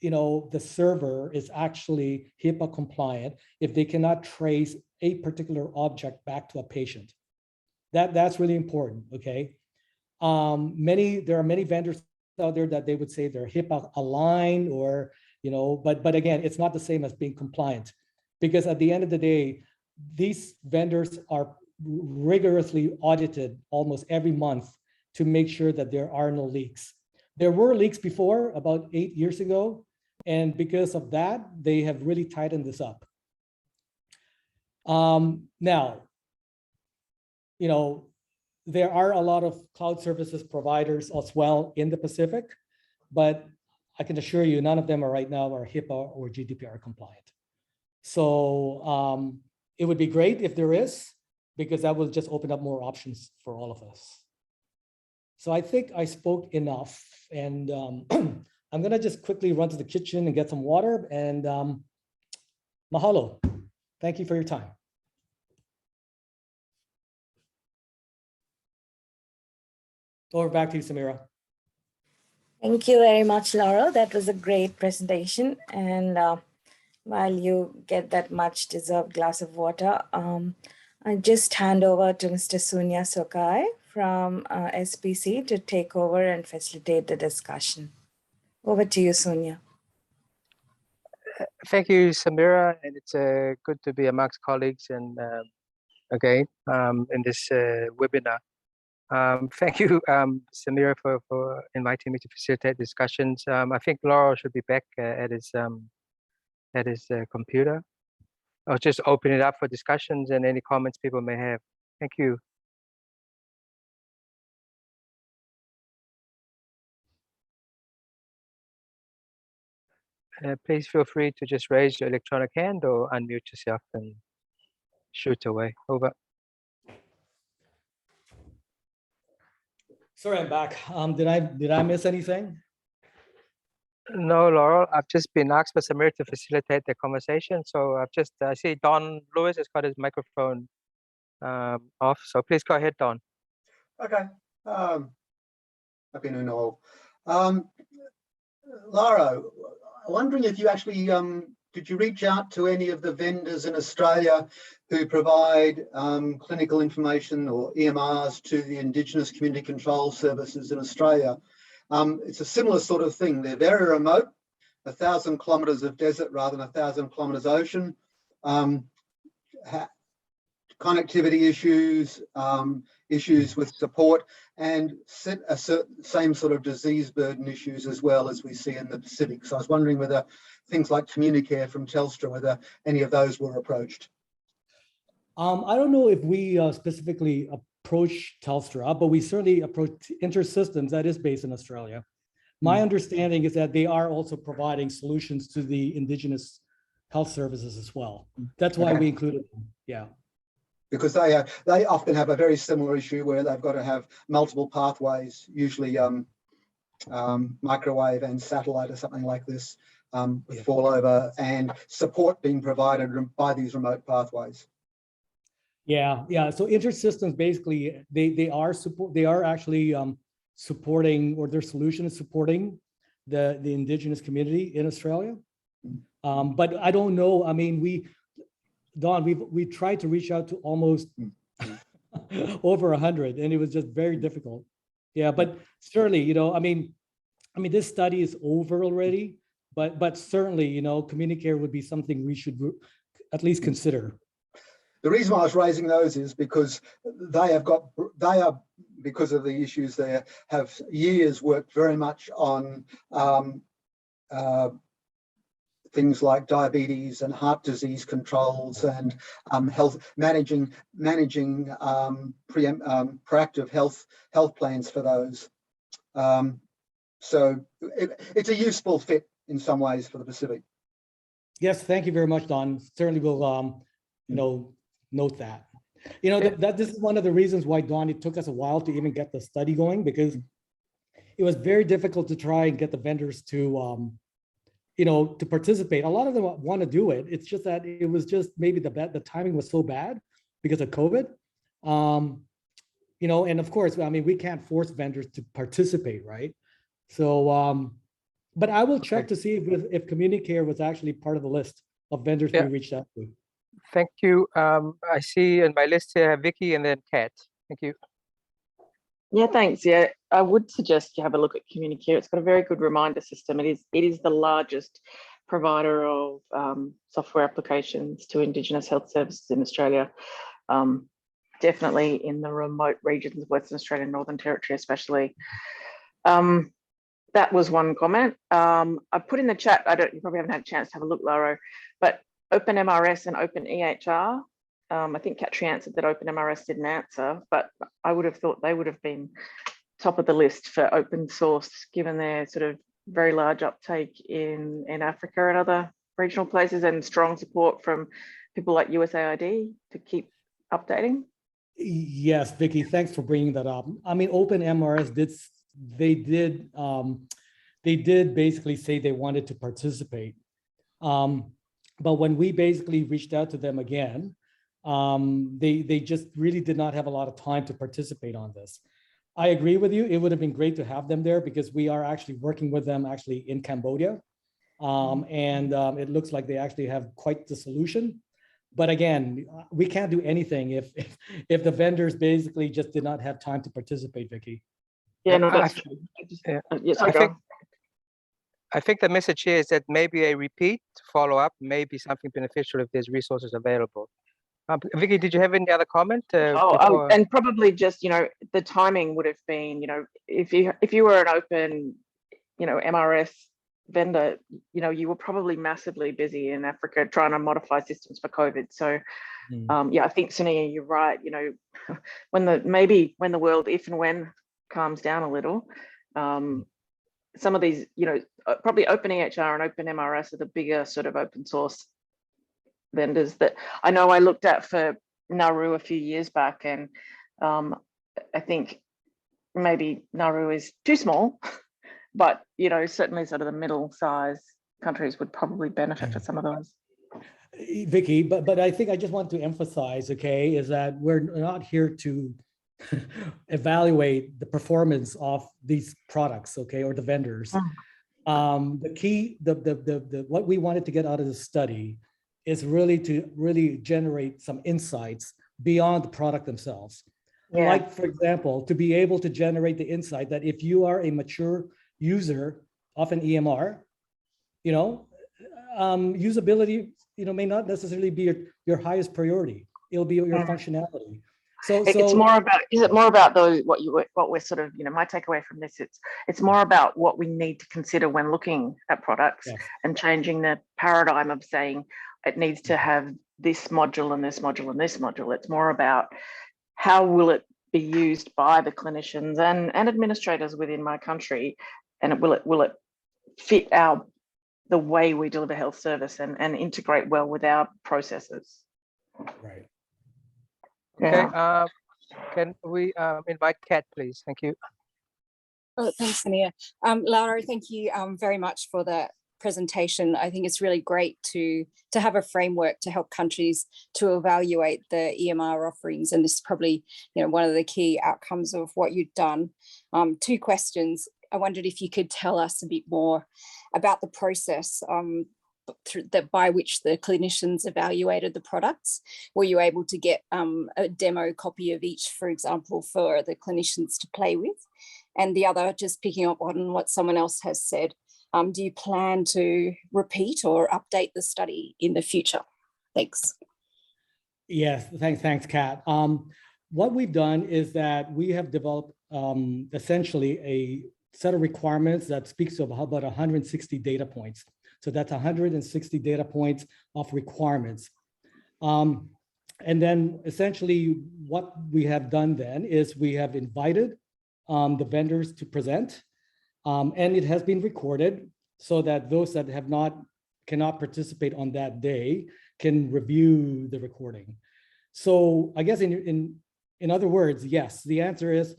the server is actually HIPAA compliant if they cannot trace a particular object back to a patient. That's really important, okay? There are many vendors out there that they would say they're HIPAA aligned or, but again, it's not the same as being compliant, because at the end of the day, these vendors are rigorously audited almost every month to make sure that there are no leaks. There were leaks before, about 8 years ago, and because of that, they have really tightened this up. Now, there are a lot of cloud services providers as well in the Pacific, but I can assure you none of them are right now are HIPAA or GDPR compliant. So it would be great if there is, because that will just open up more options for all of us. So I think I spoke enough, and I'm gonna just quickly run to the kitchen and get some water, and mahalo. Thank you for your time. Over back to you, Samira. Thank you very much, Lauro. That was a great presentation. And while you get that much deserved glass of water, I just hand over to Mr. Sunya Sokai from SPC to take over and facilitate the discussion. Over to you, Sunya. Thank you, Samira, and it's good to be amongst colleagues and again in this webinar. Thank you, Samira, for inviting me to facilitate discussions. I think Lauro should be back at his computer. I'll just open it up for discussions and any comments people may have. Thank you. Please feel free to just raise your electronic hand or unmute yourself and shoot away. Over. Sorry, I'm back. Did I miss anything? No, Laurel, I've just been asked by Samir to facilitate the conversation. So I see Don Lewis has got his microphone off. So please go ahead, Don. Okay. Happy New Year. Lauro, wondering if you actually, did you reach out to any of the vendors in Australia who provide clinical information or EMRs to the Indigenous Community Control Services in Australia? It's a similar sort of thing. They're very remote, 1,000 kilometres of desert rather than 1,000 kilometres ocean. Connectivity issues, issues with support, and same sort of disease burden issues as well as we see in the Pacific. So I was wondering whether things like Communicare from Telstra, whether any of those were approached. I don't know if we specifically approach Telstra, but we certainly approach InterSystems that is based in Australia. My understanding is that they are also providing solutions to the Indigenous health services as well. That's why we included them. Yeah. Because they often have a very similar issue where they've got to have multiple pathways, usually microwave and satellite or something like this, with fallover and support being provided by these remote pathways. Yeah. So InterSystems basically they are actually supporting, or their solution is supporting the Indigenous community in Australia. But I don't know. I mean, Don, we tried to reach out to almost over 100, and it was just very difficult. Yeah, but certainly, I mean, this study is over already, but certainly, Communicare would be something we should at least consider. The reason why I was raising those is because because of the issues there, have years worked very much on things like diabetes and heart disease controls and health managing proactive health plans for those. So it's a useful fit in some ways for the Pacific. Yes, thank you very much, Don. Certainly will note that. That this is one of the reasons why, Don, it took us a while to even get the study going, because it was very difficult to try and get the vendors to to participate. A lot of them want to do it. It's just that it was just maybe the timing was so bad because of COVID. And of course, I mean, we can't force vendors to participate, right? So, but I will check to see if Communicare was actually part of the list of vendors we reached out to. Thank you. I see in my list here, Vicky and then Kat. Thank you. Yeah, thanks. Yeah, I would suggest you have a look at Communicare. It's got a very good reminder system. It is the largest provider of software applications to Indigenous health services in Australia. Definitely in the remote regions of Western Australia and Northern Territory, especially. That was one comment. I put in the chat. You probably haven't had a chance to have a look, Lauro, but OpenMRS and OpenEHR I think Katri answered that OpenMRS didn't answer, but I would have thought they would have been top of the list for open source, given their sort of very large uptake in Africa and other regional places, and strong support from people like USAID to keep updating. Yes, Vicky, thanks for bringing that up. I mean, OpenMRS they did basically say they wanted to participate. But when we basically reached out to them again, they just really did not have a lot of time to participate on this. I agree with you. It would have been great to have them there because we are actually working with them actually in Cambodia. It looks like they actually have quite the solution. But again, we can't do anything if the vendors basically just did not have time to participate, Vicky. Yeah, no, that's true. Yes, I think the message here is that maybe a repeat follow-up may be something beneficial if there's resources available. Vicky, did you have any other comment? And probably just, the timing would have been, if you were an open, MRS vendor, you were probably massively busy in Africa trying to modify systems for COVID. So, I think, Sonia, you're right. When the world, if and when, calms down a little, some of these, probably OpenEHR and OpenMRS are the bigger sort of open source vendors that I know I looked at for Nauru a few years back, and I think maybe Nauru is too small, but certainly sort of the middle size countries would probably benefit for some of those. Vicky, but I think I just want to emphasize, okay, is that we're not here to evaluate the performance of these products, okay, or the vendors. The key, what we wanted to get out of the study is really to generate some insights beyond the product themselves. Yeah. Like, for example, to be able to generate the insight that if you are a mature user of an EMR, usability, may not necessarily be your highest priority. It'll be your functionality. So it's more about, is it more about those, what we're sort of, my takeaway from this, it's more about what we need to consider when looking at products, yes, and changing the paradigm of saying it needs to have this module and this module and this module. It's more about how will it be used by the clinicians and administrators within my country, and will it fit the way we deliver health service and integrate well with our processes. Right. Okay, can we invite Kat, please? Thank you. Oh, thanks, Sonia. Lauro, thank you very much for the presentation. I think it's really great to have a framework to help countries to evaluate the EMR offerings, and this is probably one of the key outcomes of what you've done. Two questions. I wondered if you could tell us a bit more about the process by which the clinicians evaluated the products. Were you able to get a demo copy of each, for example, for the clinicians to play with? And the other, just picking up on what someone else has said, do you plan to repeat or update the study in the future? Thanks. Yes, thanks, Kat. What we've done is that we have developed essentially a set of requirements that speaks of about 160 data points. So that's 160 data points of requirements. And then essentially what we have done then is we have invited the vendors to present, and it has been recorded so that those that cannot participate on that day can review the recording. So I guess in other words, yes, the answer is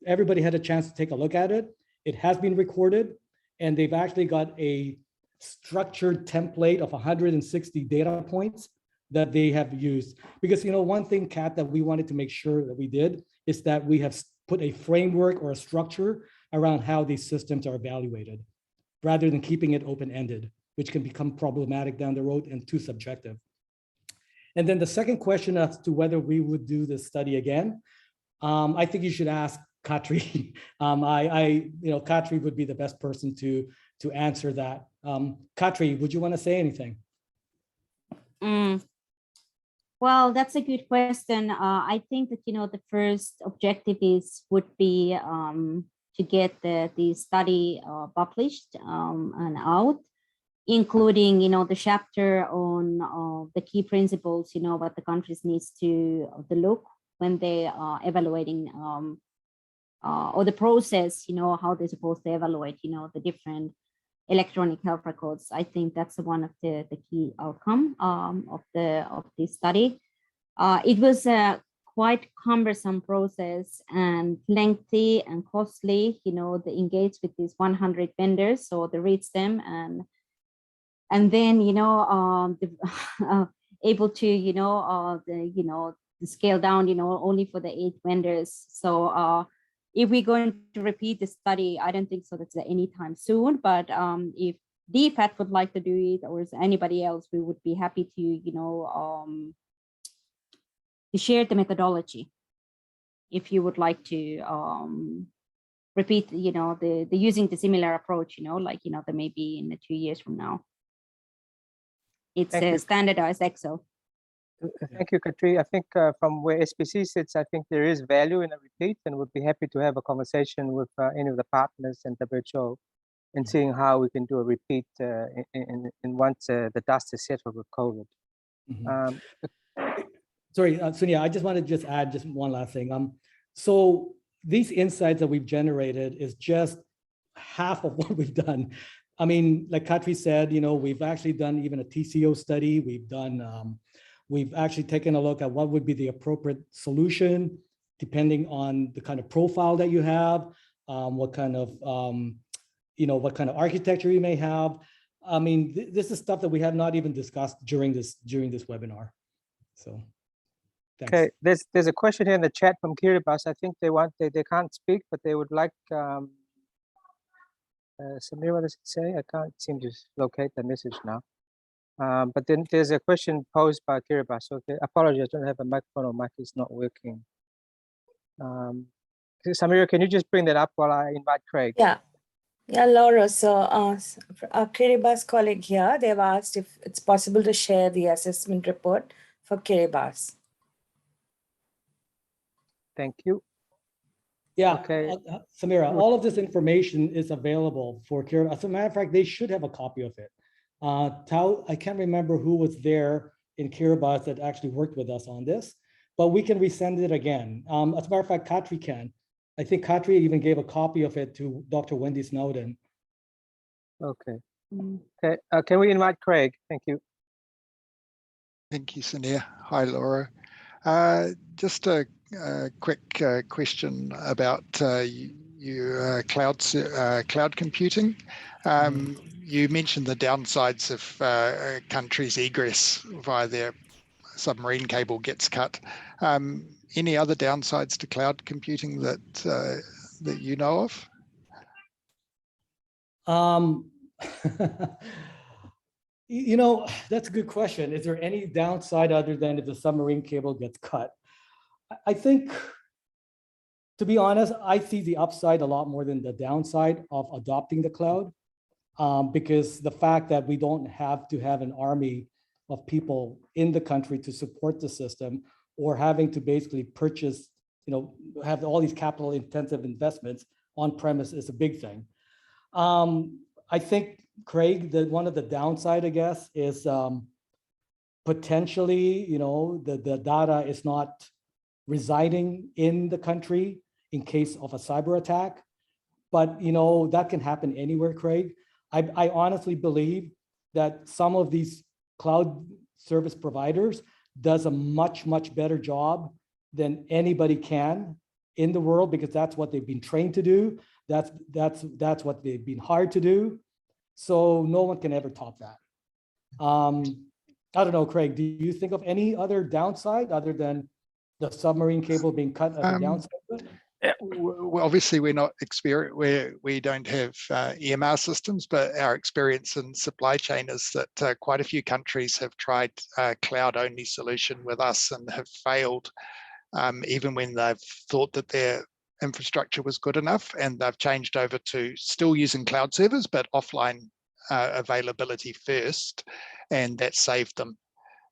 everybody had a chance to take a look at it. It has been recorded, and they've actually got a structured template of 160 data points that they have used. Because one thing, Kat, that we wanted to make sure that we did is that we have put a framework or a structure around how these systems are evaluated, rather than keeping it open-ended, which can become problematic down the road and too subjective. And then the second question as to whether we would do this study again, I think you should ask Katri. Katri would be the best person to answer that. Katri, would you want to say anything? Well, that's a good question. I think that the first objective would be to get the study published and out. including, the chapter on the key principles, what the countries needs to look when they are evaluating or the process, how they're supposed to evaluate, the different electronic health records. I think that's one of the key outcome of this study. It was a quite cumbersome process and lengthy and costly, they engage with these 100 vendors, so they reach them and then, able to, scale down, only for the 8 vendors. So if we're going to repeat the study, I don't think so that's anytime soon, but if DFAT would like to do it, or is anybody else, we would be happy to, to share the methodology. If you would like to repeat, the using the similar approach, like, there may be in 2 years from now. It's a standardized Excel. Thank you, Katri. I think from where SPC sits, I think there is value in a repeat, and would be happy to have a conversation with any of the partners and WHO and seeing how we can do a repeat in once the dust is settled with COVID. Sorry, Sonia, I just want to add one last thing. So these insights that we've generated is just half of what we've done. I mean, like Katri said, we've actually done even a TCO study. We've actually taken a look at what would be the appropriate solution, depending on the kind of profile that you have, what kind of architecture you may have. I mean, this is stuff that we have not even discussed during this webinar. So, thanks. Okay, there's a question here in the chat from Kiribati. I think they can't speak, but they would like Samir, what does it say? I can't seem to locate the message now. But then there's a question posed by Kiribati. Okay, apologies, I don't have a microphone, or mic is not working. Samira, can you just bring that up while I invite Craig? Yeah, Lauro. So our Kiribati colleague here, they've asked if it's possible to share the assessment report for Kiribati. Thank you. Yeah, okay. Samira, all of this information is available for Kiribati. As a matter of fact, they should have a copy of it. I can't remember who was there in Kiribati that actually worked with us on this, but we can resend it again. As a matter of fact, Katri can. I think Katri even gave a copy of it to Dr. Wendy Snowden. Okay. Okay. Can we invite Craig? Thank you. Thank you, Sonia. Hi, Lauro. Just a quick question about your cloud computing. You mentioned the downsides of countries' egress via their submarine cable gets cut. Any other downsides to cloud computing that you know of? That's a good question. Is there any downside other than if the submarine cable gets cut? I think, to be honest, I see the upside a lot more than the downside of adopting the cloud, because the fact that we don't have to have an army of people in the country to support the system, or having to basically purchase, have all these capital intensive investments on premise is a big thing. I think, Craig, that one of the downside, I guess, is potentially, the data is not residing in the country in case of a cyber attack. But, that can happen anywhere, Craig. I honestly believe that some of these cloud service providers does a much, much better job than anybody can in the world, because that's what they've been trained to do. That's what they've been hired to do. So no one can ever top that. I don't know, Craig, do you think of any other downside other than the submarine cable being cut as a downside? Well, obviously we're not we don't have EMR systems, but our experience in supply chain is that quite a few countries have tried a cloud-only solution with us and have failed, even when they've thought that their infrastructure was good enough, and they've changed over to still using cloud servers, but offline availability first, and that saved them.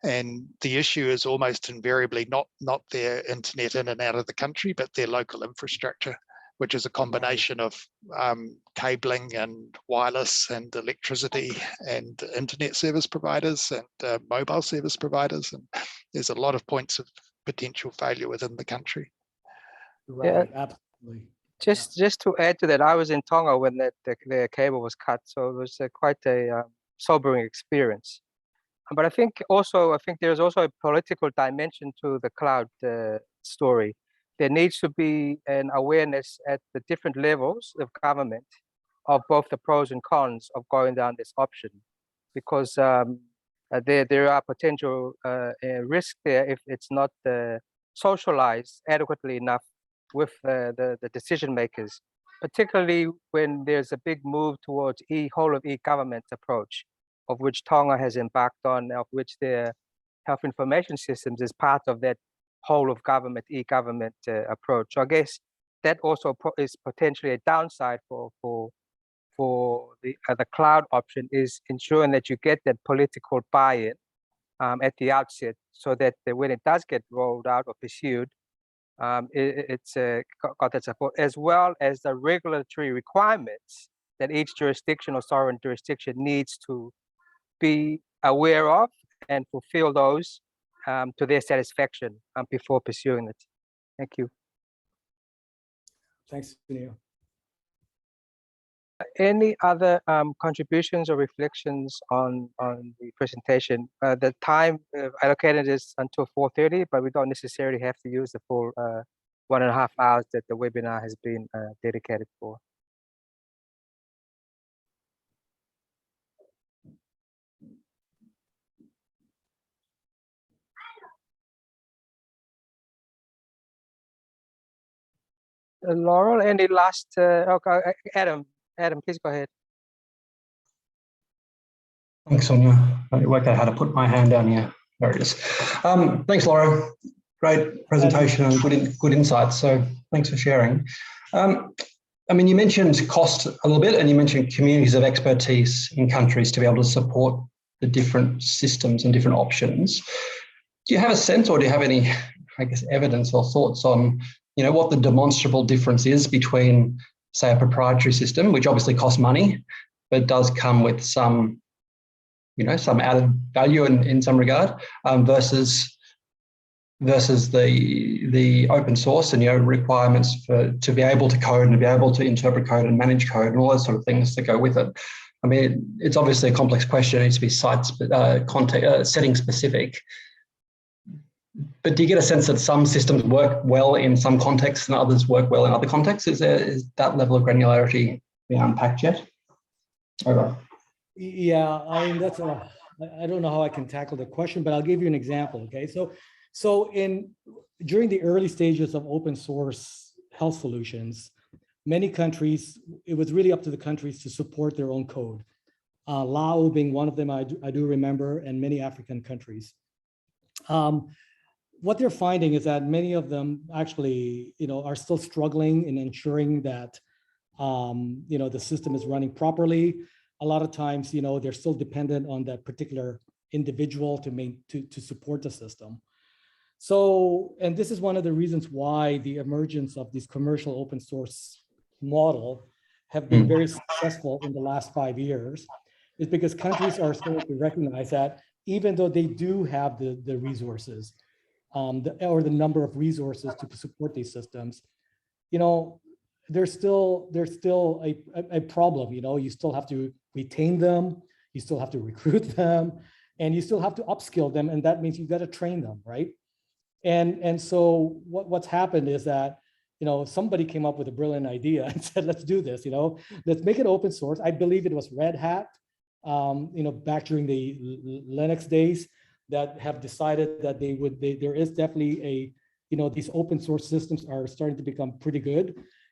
And the issue is almost invariably not their internet in and out of the country, but their local infrastructure, which is a combination of cabling and wireless and electricity and internet service providers and mobile service providers. And there's a lot of points of potential failure within the country. Right, absolutely. Just to add to that, I was in Tonga when the cable was cut, so it was quite a sobering experience. But I think there's also a political dimension to the cloud story. There needs to be an awareness at the different levels of government of both the pros and cons of going down this option, because there are potential risks there if it's not socialized adequately enough with the decision makers, particularly when there's a big move towards whole of e-government approach, of which Tonga has embarked on, of which their health information systems is part of that whole of government, e-government approach. So I guess that also is potentially a downside for the cloud option, is ensuring that you get that political buy-in at the outset, so that when it does get rolled out or pursued, it's got that support, as well as the regulatory requirements that each jurisdiction or sovereign jurisdiction needs to be aware of and fulfill those to their satisfaction before pursuing it. Thank you. Thanks, Sunil. Any other contributions or reflections on the presentation? The time allocated is until 4:30, but we don't necessarily have to use the full 1.5 hours that the webinar has been dedicated for. Laurel, any last? Okay, Adam, please go ahead. Thanks, Sonia. I worked out how to put my hand down here. There it is. Thanks, Lauro. Great presentation and good insights. So thanks for sharing. I mean, you mentioned cost a little bit, and you mentioned communities of expertise in countries to be able to support the different systems and different options. Do you have a sense, or do you have any, I guess, evidence or thoughts on, you know, what the demonstrable difference is between, say, a proprietary system, which obviously costs money, but does come with some, you know, some added value in some regard, versus the open source and, you know, requirements to be able to code and to be able to interpret code and manage code and all those sort of things that go with it. I mean, it's obviously a complex question. It needs to be setting specific. But do you get a sense that some systems work well in some contexts and others work well in other contexts? Is that level of granularity being unpacked yet? Over. Yeah, I mean, I don't know how I can tackle the question, but I'll give you an example. Okay, so during the early stages of open source health solutions, many countries, it was really up to the countries to support their own code. Laos being one of them, I do remember, and many African countries. What they're finding is that many of them actually, you know, are still struggling in ensuring that, you know, the system is running properly. A lot of times, you know, they're still dependent on that particular individual to support the system. So, and this is one of the reasons why the emergence of this commercial open source model have been very successful in the last 5 years, is because countries are starting to recognize that even though they do have the resources, or the number of resources to support these systems, you know, there's still a problem. You know, you still have to retain them, you still have to recruit them, and you still have to upskill them, and that means you've got to train them, right? And so what's happened is that, you know, somebody came up with a brilliant idea and said, let's do this, you know, let's make it open source. I believe it was Red Hat, you know, back during the Linux days, that have decided that there is definitely a, you know, these open source systems are starting to become pretty good,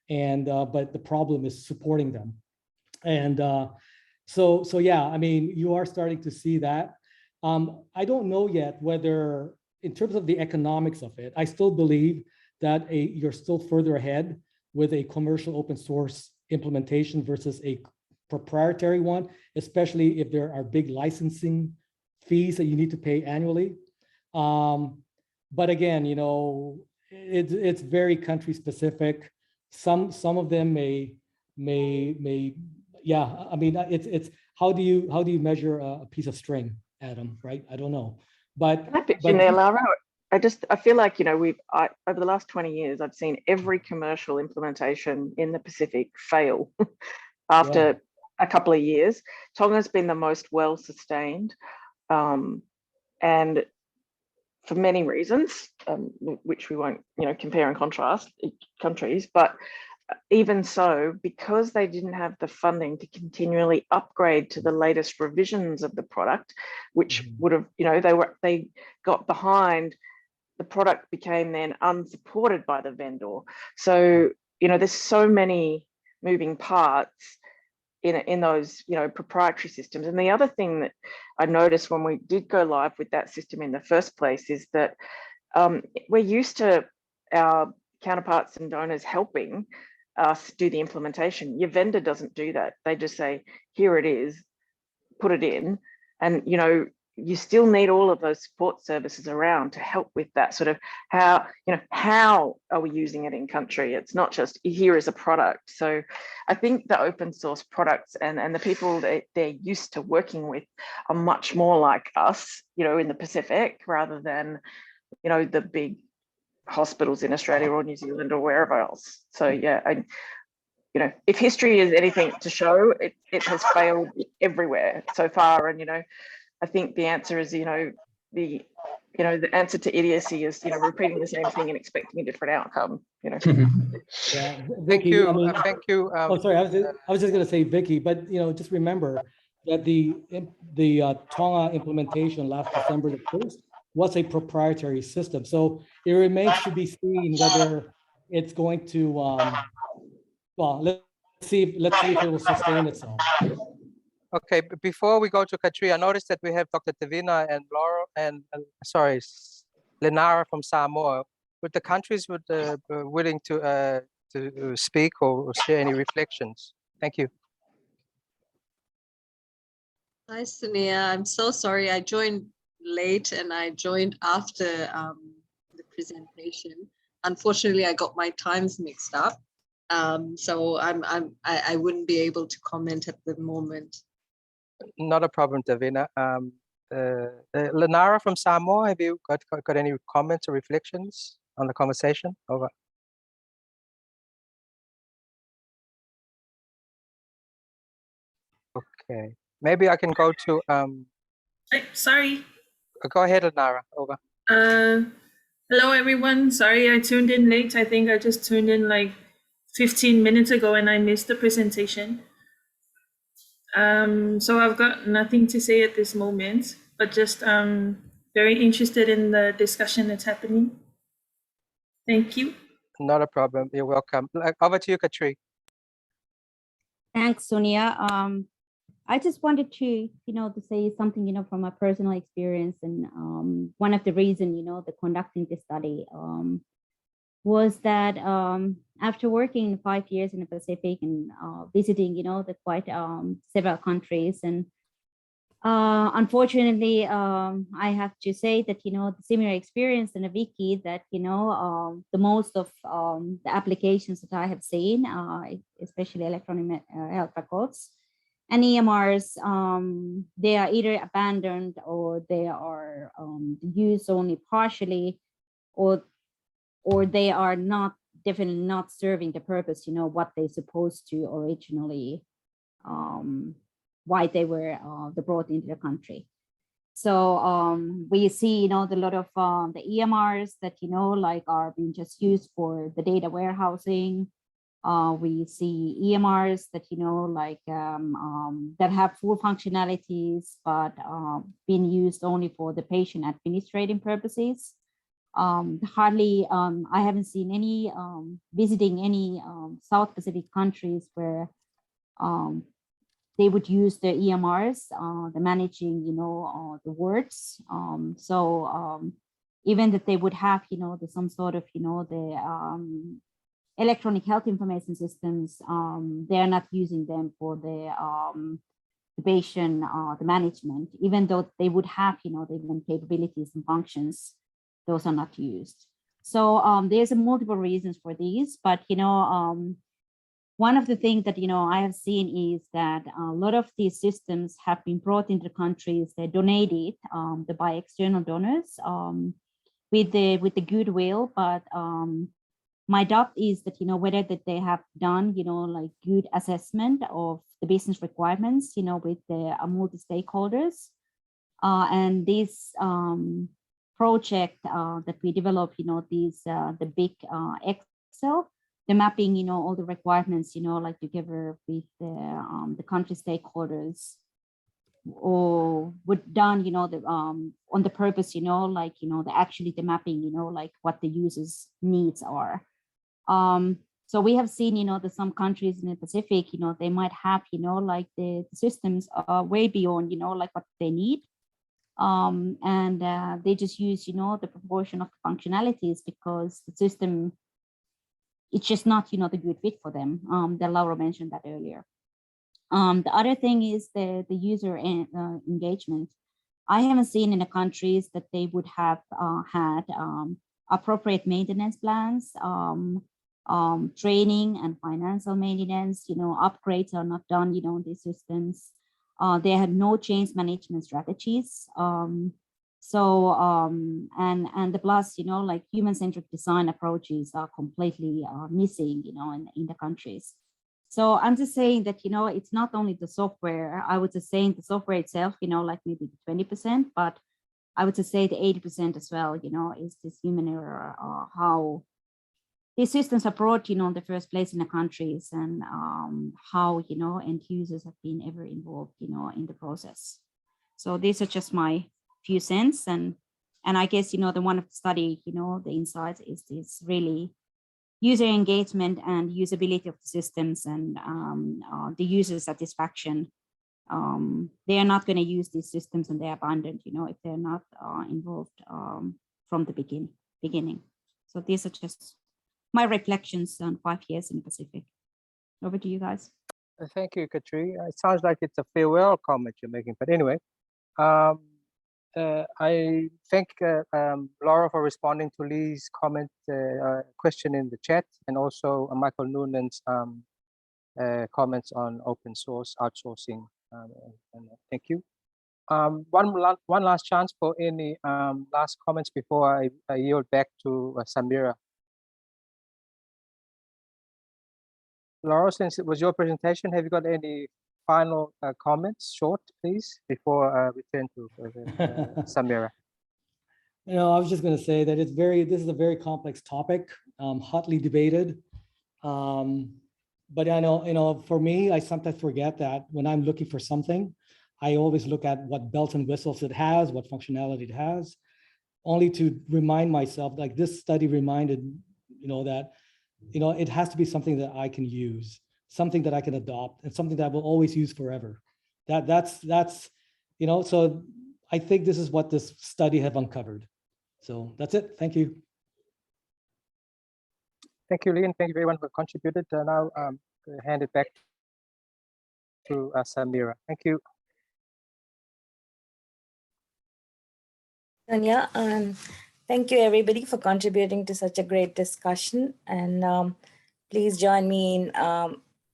and but the problem is supporting them. And so yeah, I mean, you are starting to see that. I don't know yet whether, in terms of the economics of it, I still believe that you're still further ahead with a commercial open source implementation versus a proprietary one, especially if there are big licensing fees that you need to pay annually. But again, you know, it's very country specific. some of them may, yeah. I mean, it's how do you measure a piece of string, Adam? Right? I don't know, but Can I pitch in there, Lauro? I feel like, you know, over the last 20 years, I've seen every commercial implementation in the Pacific fail after a couple of years. Tonga's been the most well sustained, and for many reasons, which we won't, you know, compare and contrast countries, but even so, because they didn't have the funding to continually upgrade to the latest revisions of the product, which would have, you know, they got behind, the product became then unsupported by the vendor. So, you know, there's so many moving parts in those, you know, proprietary systems. And the other thing that I noticed when we did go live with that system in the first place is that we're used to our counterparts and donors helping us do the implementation. Your vendor doesn't do that. They just say, here it is, put it in. And, you know, you still need all of those support services around to help with that sort of how, you know, how are we using it in country? It's not just here is a product. So I think the open source products and the people that they're used to working with are much more like us, you know, in the Pacific, rather than, you know, the big hospitals in Australia or New Zealand or wherever else. So yeah, you know, if history is anything to show, it has failed everywhere so far. And, you know, I think the answer is, you know, the answer to idiocy is, you know, repeating the same thing and expecting a different outcome, you know. Yeah, Thank Vicky, you. I mean, Thank you. oh, sorry, I was just going to say, Vicky, but, you know, just remember that the Tonga implementation last December the 1st was a proprietary system. So it remains to be seen whether it's going to, well, let's see if it will sustain itself. Okay, before we go to Katri, I noticed that we have Dr. Tavina and Lauro and sorry, Lenara from Samoa. Would the countries willing to speak or share any reflections? Thank you. Hi, Sonia. I'm so sorry. I joined late and I joined after the presentation. Unfortunately, I got my times mixed up. So I wouldn't be able to comment at the moment. Not a problem, Davina. Lenara from Samoa, have you got any comments or reflections on the conversation? Over. Okay, maybe I can go to sorry. Go ahead, Lenara. Over. Hello everyone. Sorry I tuned in late. I think I just tuned in like 15 minutes ago and I missed the presentation. So I've got nothing to say at this moment, but just very interested in the discussion that's happening. Thank you. Not a problem. You're welcome. Over to you, Katri. Thanks, Sonia. I just wanted to, you know, to say something, you know, from my personal experience. And one of the reasons, you know, the conducting this study was that after working 5 years in the Pacific and visiting, you know, the quite several countries, and unfortunately, I have to say that, you know, the similar experience in a wiki that, you know, the most of the applications that I have seen, especially electronic health records and EMRs, they are either abandoned or they are used only partially, or they are definitely not serving the purpose, you know, what they're supposed to originally, why they were brought into the country. So we see, you know, a lot of the EMRs that, you know, like are being just used for the data warehousing. We see EMRs that, you know, like that have full functionalities, but being used only for the patient administrative purposes. Hardly, I haven't seen any visiting any South Pacific countries where they would use the EMRs, the managing, you know, the wards. So even that they would have, you know, some sort of, you know, the electronic health information systems, they are not using them for the patient, the management, even though they would have, you know, the even capabilities and functions, those are not used. So there's multiple reasons for these, but one of the things that I have seen is that a lot of these systems have been brought into countries. They're donated by external donors with the goodwill, but my doubt is that whether that they have done like good assessment of the business requirements with the multi-stakeholders, and this project that we developed, these the big Excel, the mapping, all the requirements, like together with the country stakeholders, or would done, on the purpose, like, actually the mapping, like what the users' needs are. So we have seen, that some countries in the Pacific, they might have, like the systems are way beyond, like what they need. And they just use, the proportion of functionalities because the system, it's just not, the good fit for them. That Lauro mentioned that earlier. The other thing is the user engagement. I haven't seen in the countries that they would have had appropriate maintenance plans, training and financial maintenance, upgrades are not done, in these systems. They had no change management strategies. And the plus, like human-centric design approaches are completely missing, in the countries. So I'm just saying that, it's not only the software. I would just say the software itself, like maybe 20%, but I would just say the 80% as well, is this human error, how these systems are brought, in the first place in the countries, and how, end users have been ever involved, in the process. So these are just my few cents. And I guess, the one of the study, the insights is this really user engagement and usability of the systems, and the user satisfaction. They are not going to use these systems and they're abandoned, if they're not involved from the beginning. So these are just my reflections on 5 years in the Pacific. Over to you guys. Thank you, Katri. It sounds like it's a farewell comment you're making, but anyway, I thank Laura for responding to Lee's comment, question in the chat, and also Michael Noonan's comments on open source outsourcing. And thank you. One last chance for any last comments before I yield back to Samira. Laura, since it was your presentation, have you got any final comments, short, please, before we turn to Samira? I was just going to say that this is a very complex topic, hotly debated. But I know, for me, I sometimes forget that when I'm looking for something, I always look at what bells and whistles it has, what functionality it has, only to remind myself, like this study reminded, that it has to be something that I can use, something that I can adopt, and something that I will always use forever. That's so I think this is what this study have uncovered. So that's it. Thank you. Thank you, Lee, and thank you everyone who contributed. Now hand it back to Samira. Thank you. Sonia, thank you everybody for contributing to such a great discussion. And please join me in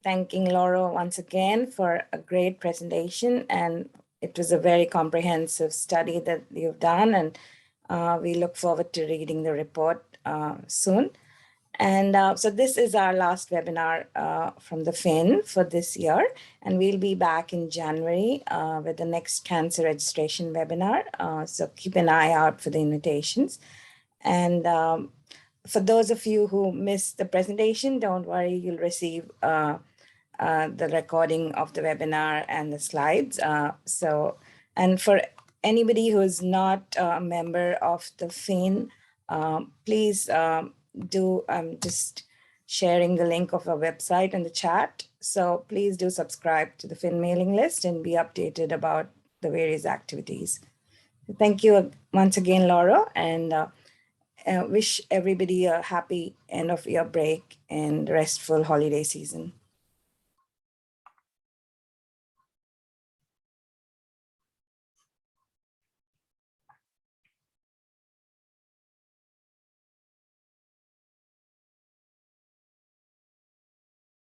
thanking Lauro once again for a great presentation. And it was a very comprehensive study that you've done. And we look forward to reading the report soon. And so this is our last webinar from the FIN for this year. And we'll be back in January with the next cancer registration webinar. So keep an eye out for the invitations. And for those of you who missed the presentation, don't worry, you'll receive the recording of the webinar and the slides. And for anybody who is not a member of the FIN, please I'm just sharing the link of our website in the chat. So please do subscribe to the FIN mailing list and be updated about the various activities. Thank you once again, Laura, and wish everybody a happy end of year break and restful holiday season.